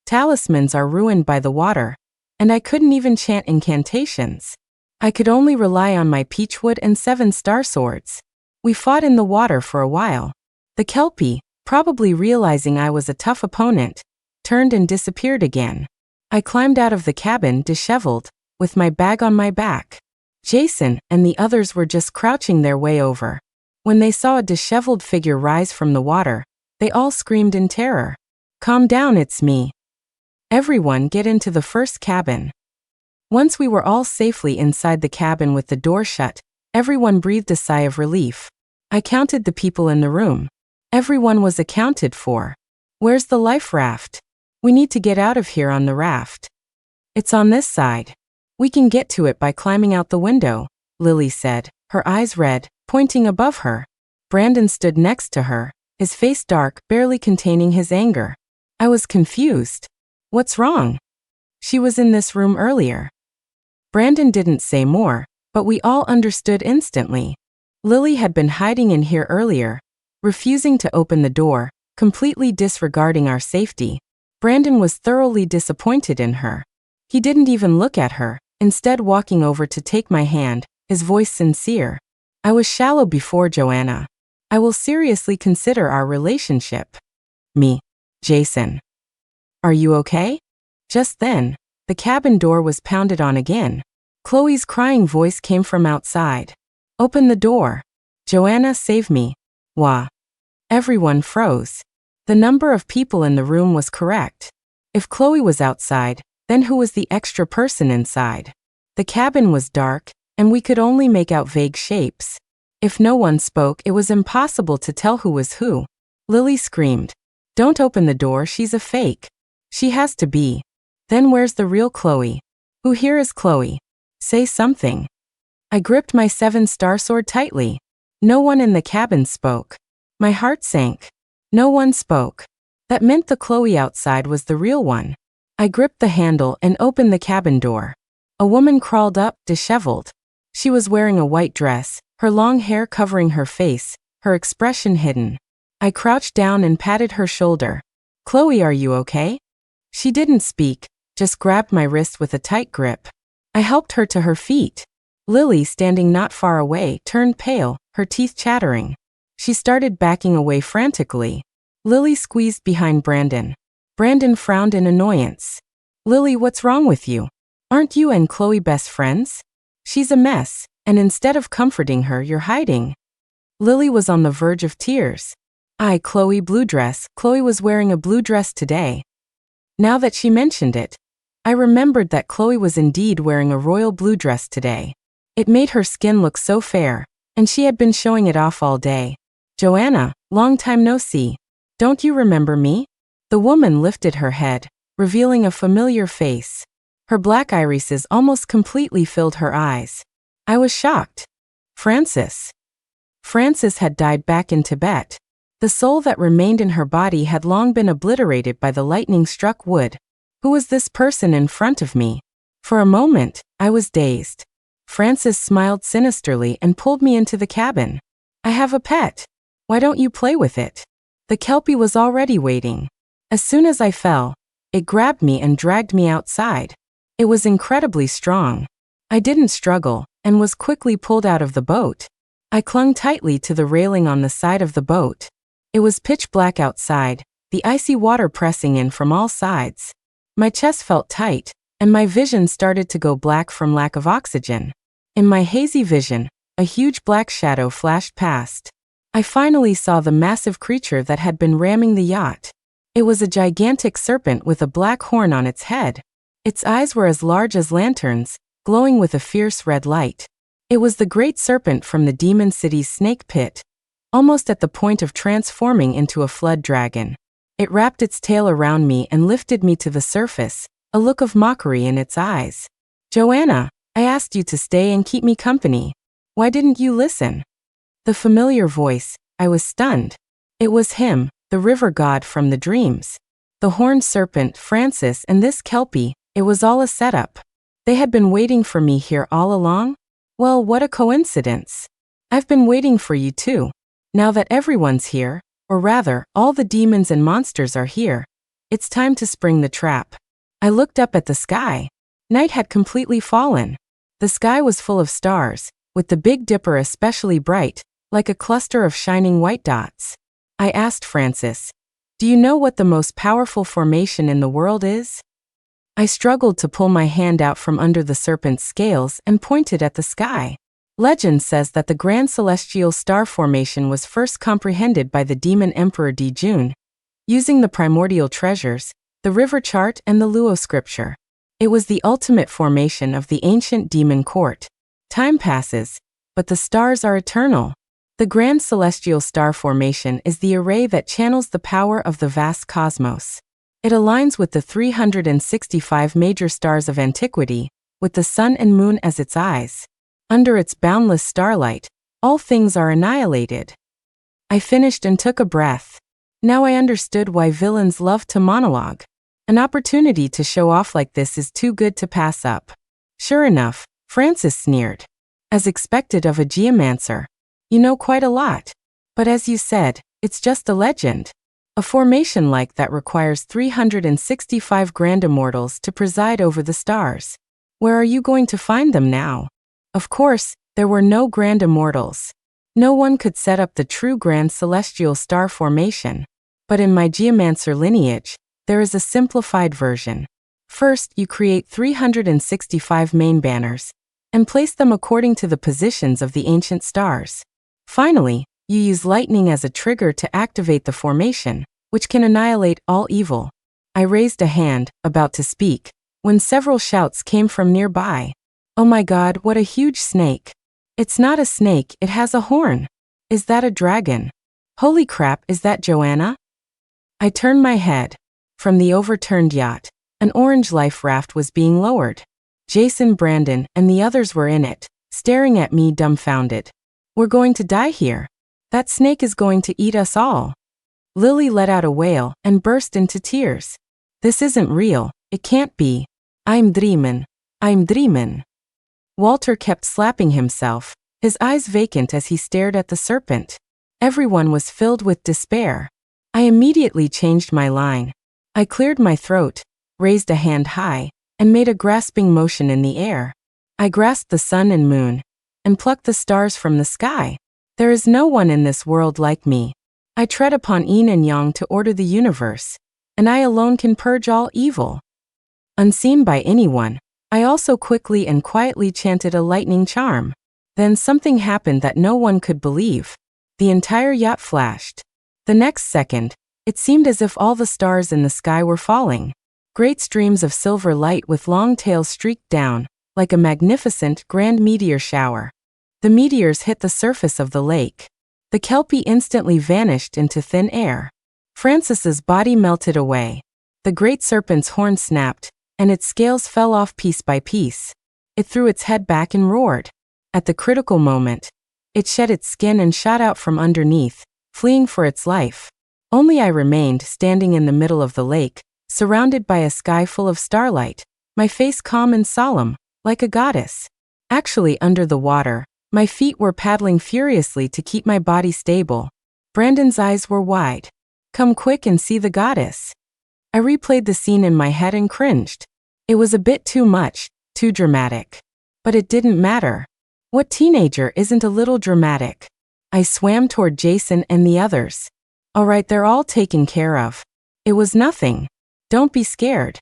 Talismans are ruined by the water, and I couldn't even chant incantations. I could only rely on my peachwood and 7-star swords. We fought in the water for a while. The kelpie, probably realizing I was a tough opponent, turned and disappeared again. I climbed out of the cabin disheveled, with my bag on my back. Jason and the others were just crouching their way over. When they saw a disheveled figure rise from the water, they all screamed in terror. Calm down, it's me. Everyone get into the first cabin. Once we were all safely inside the cabin with the door shut, everyone breathed a sigh of relief. I counted the people in the room. Everyone was accounted for. Where's the life raft? We need to get out of here on the raft. It's on this side. We can get to it by climbing out the window, Lily said, her eyes red, pointing above her. Brandon stood next to her, his face dark, barely containing his anger. I was confused. What's wrong? She was in this room earlier. Brandon didn't say more, but we all understood instantly. Lily had been hiding in here earlier, refusing to open the door, completely disregarding our safety. Brandon was thoroughly disappointed in her. He didn't even look at her, instead walking over to take my hand, his voice sincere. I was shallow before, Joanna. I will seriously consider our relationship. Me. Jason. Are you okay? Just then, the cabin door was pounded on again. Chloe's crying voice came from outside. Open the door. Joanna, save me. Wah. Everyone froze. The number of people in the room was correct. If Chloe was outside, then who was the extra person inside? The cabin was dark, and we could only make out vague shapes. If no one spoke, it was impossible to tell who was who. Lily screamed. Don't open the door, she's a fake. She has to be. Then where's the real Chloe? Who here is Chloe? Say something. I gripped my 7-star sword tightly. No one in the cabin spoke. My heart sank. No one spoke. That meant the Chloe outside was the real one. I gripped the handle and opened the cabin door. A woman crawled up, disheveled. She was wearing a white dress, her long hair covering her face, her expression hidden. I crouched down and patted her shoulder. Chloe, are you okay? She didn't speak, just grabbed my wrist with a tight grip. I helped her to her feet. Lily, standing not far away, turned pale, her teeth chattering. She started backing away frantically. Lily squeezed behind Brandon. Brandon frowned in annoyance. Lily, what's wrong with you? Aren't you and Chloe best friends? She's a mess, and instead of comforting her, you're hiding. Lily was on the verge of tears. Chloe, blue dress. Chloe was wearing a blue dress today. Now that she mentioned it, I remembered that Chloe was indeed wearing a royal blue dress today. It made her skin look so fair, and she had been showing it off all day. Joanna, long time no see. Don't you remember me? The woman lifted her head, revealing a familiar face. Her black irises almost completely filled her eyes. I was shocked. Frances. Frances had died back in Tibet. The soul that remained in her body had long been obliterated by the lightning-struck wood. Who was this person in front of me? For a moment, I was dazed. Frances smiled sinisterly and pulled me into the cabin. I have a pet. Why don't you play with it? The Kelpie was already waiting. As soon as I fell, it grabbed me and dragged me outside. It was incredibly strong. I didn't struggle and was quickly pulled out of the boat. I clung tightly to the railing on the side of the boat. It was pitch black outside, the icy water pressing in from all sides. My chest felt tight, and my vision started to go black from lack of oxygen. In my hazy vision, a huge black shadow flashed past. I finally saw the massive creature that had been ramming the yacht. It was a gigantic serpent with a black horn on its head. Its eyes were as large as lanterns, glowing with a fierce red light. It was the great serpent from the demon city's snake pit, almost at the point of transforming into a flood dragon. It wrapped its tail around me and lifted me to the surface, a look of mockery in its eyes. Joanna, I asked you to stay and keep me company. Why didn't you listen? The familiar voice, I was stunned. It was him, the river god from the dreams. The horned serpent, Frances, and this Kelpie, it was all a setup. They had been waiting for me here all along? Well, what a coincidence. I've been waiting for you too. Now that everyone's here, or rather, all the demons and monsters are here, it's time to spring the trap. I looked up at the sky. Night had completely fallen. The sky was full of stars, with the Big Dipper especially bright, like a cluster of shining white dots. I asked Frances, do you know what the most powerful formation in the world is? I struggled to pull my hand out from under the serpent's scales and pointed at the sky. Legend says that the Grand Celestial Star Formation was first comprehended by the demon emperor Dijun, using the primordial treasures, the river chart and the Luo scripture. It was the ultimate formation of the ancient demon court. Time passes, but the stars are eternal. The Grand Celestial Star Formation is the array that channels the power of the vast cosmos. It aligns with the 365 major stars of antiquity, with the sun and moon as its eyes. Under its boundless starlight, all things are annihilated. I finished and took a breath. Now I understood why villains love to monologue. An opportunity to show off like this is too good to pass up. Sure enough, Frances sneered. As expected of a geomancer. You know quite a lot. But as you said, it's just a legend. A formation like that requires 365 grand immortals to preside over the stars. Where are you going to find them now? Of course, there were no grand immortals. No one could set up the true grand celestial star formation. But in my geomancer lineage, there is a simplified version. First, you create 365 main banners, and place them according to the positions of the ancient stars. Finally, you use lightning as a trigger to activate the formation, which can annihilate all evil. I raised a hand, about to speak, when several shouts came from nearby. Oh my God, what a huge snake. It's not a snake, it has a horn. Is that a dragon? Holy crap, is that Joanna? I turned my head. From the overturned yacht, an orange life raft was being lowered. Jason, Brandon, and the others were in it, staring at me dumbfounded. We're going to die here. That snake is going to eat us all. Lily let out a wail and burst into tears. This isn't real, it can't be. I'm dreamin'. I'm dreamin'. Walter kept slapping himself, his eyes vacant as he stared at the serpent. Everyone was filled with despair. I immediately changed my line. I cleared my throat, raised a hand high, and made a grasping motion in the air. I grasped the sun and moon, and plucked the stars from the sky. There is no one in this world like me. I tread upon yin and yang to order the universe, and I alone can purge all evil. Unseen by anyone, I also quickly and quietly chanted a lightning charm. Then something happened that no one could believe. The entire yacht flashed. The next second, it seemed as if all the stars in the sky were falling. Great streams of silver light with long tails streaked down, like a magnificent, grand meteor shower. The meteors hit the surface of the lake. The kelpie instantly vanished into thin air. Francis's body melted away. The great serpent's horn snapped, and its scales fell off piece by piece. It threw its head back and roared. At the critical moment, it shed its skin and shot out from underneath, fleeing for its life. Only I remained standing in the middle of the lake, surrounded by a sky full of starlight, my face calm and solemn, like a goddess. Actually, under the water, my feet were paddling furiously to keep my body stable. Brandon's eyes were wide. "Come quick and see the goddess." I replayed the scene in my head and cringed. It was a bit too much, too dramatic. But it didn't matter. What teenager isn't a little dramatic? I swam toward Jason and the others. "All right, they're all taken care of. It was nothing. Don't be scared."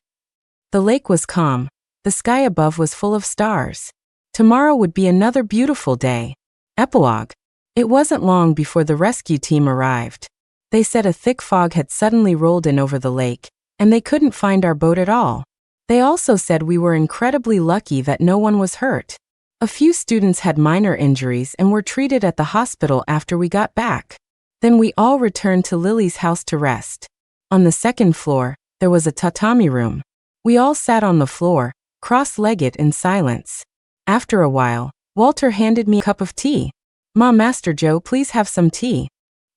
The lake was calm. The sky above was full of stars. Tomorrow would be another beautiful day. Epilogue. It wasn't long before the rescue team arrived. They said a thick fog had suddenly rolled in over the lake, and they couldn't find our boat at all. They also said we were incredibly lucky that no one was hurt. A few students had minor injuries and were treated at the hospital after we got back. Then we all returned to Lily's house to rest. On the second floor, there was a tatami room. We all sat on the floor, cross-legged in silence. After a while, Walter handed me a cup of tea. "Ma, Master Joe, please have some tea."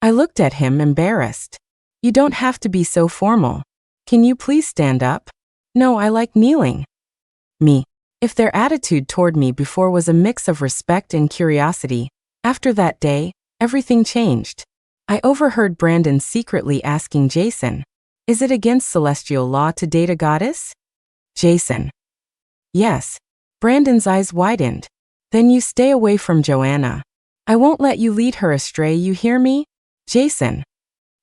I looked at him, embarrassed. "You don't have to be so formal. Can you please stand up?" "No, I like kneeling." Me. If their attitude toward me before was a mix of respect and curiosity, after that day, everything changed. I overheard Brandon secretly asking Jason, "Is it against celestial law to date a goddess?" Jason. "Yes." Brandon's eyes widened. "Then you stay away from Joanna. I won't let you lead her astray, you hear me?" Jason.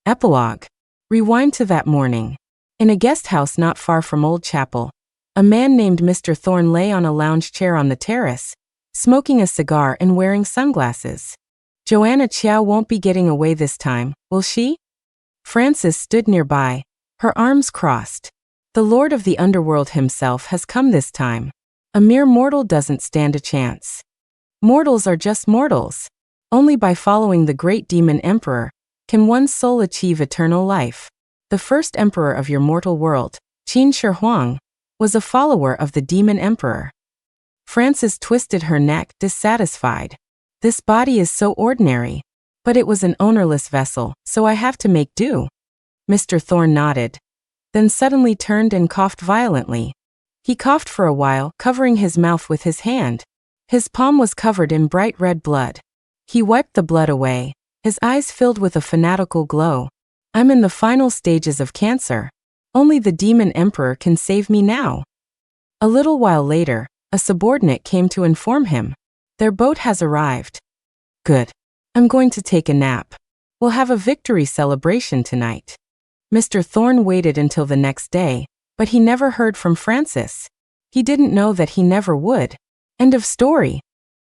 Epilogue. Rewind to that morning. In a guest house not far from Old Chapel, a man named Mr. Thorne lay on a lounge chair on the terrace, smoking a cigar and wearing sunglasses. "Joanna Chiao won't be getting away this time, will she?" Francis stood nearby, her arms crossed. "The Lord of the Underworld himself has come this time. A mere mortal doesn't stand a chance. Mortals are just mortals. Only by following the great demon emperor can one's soul achieve eternal life. The first emperor of your mortal world, Qin Shi Huang, was a follower of the demon emperor." Francis twisted her neck, dissatisfied. "This body is so ordinary. But it was an ownerless vessel, so I have to make do." Mr. Thorne nodded, then suddenly turned and coughed violently. He coughed for a while, covering his mouth with his hand. His palm was covered in bright red blood. He wiped the blood away, his eyes filled with a fanatical glow. "I'm in the final stages of cancer. Only the demon emperor can save me now." A little while later, a subordinate came to inform him. "Their boat has arrived." "Good. I'm going to take a nap. We'll have a victory celebration tonight." Mr. Thorne waited until the next day, but he never heard from Francis. He didn't know that he never would. End of story.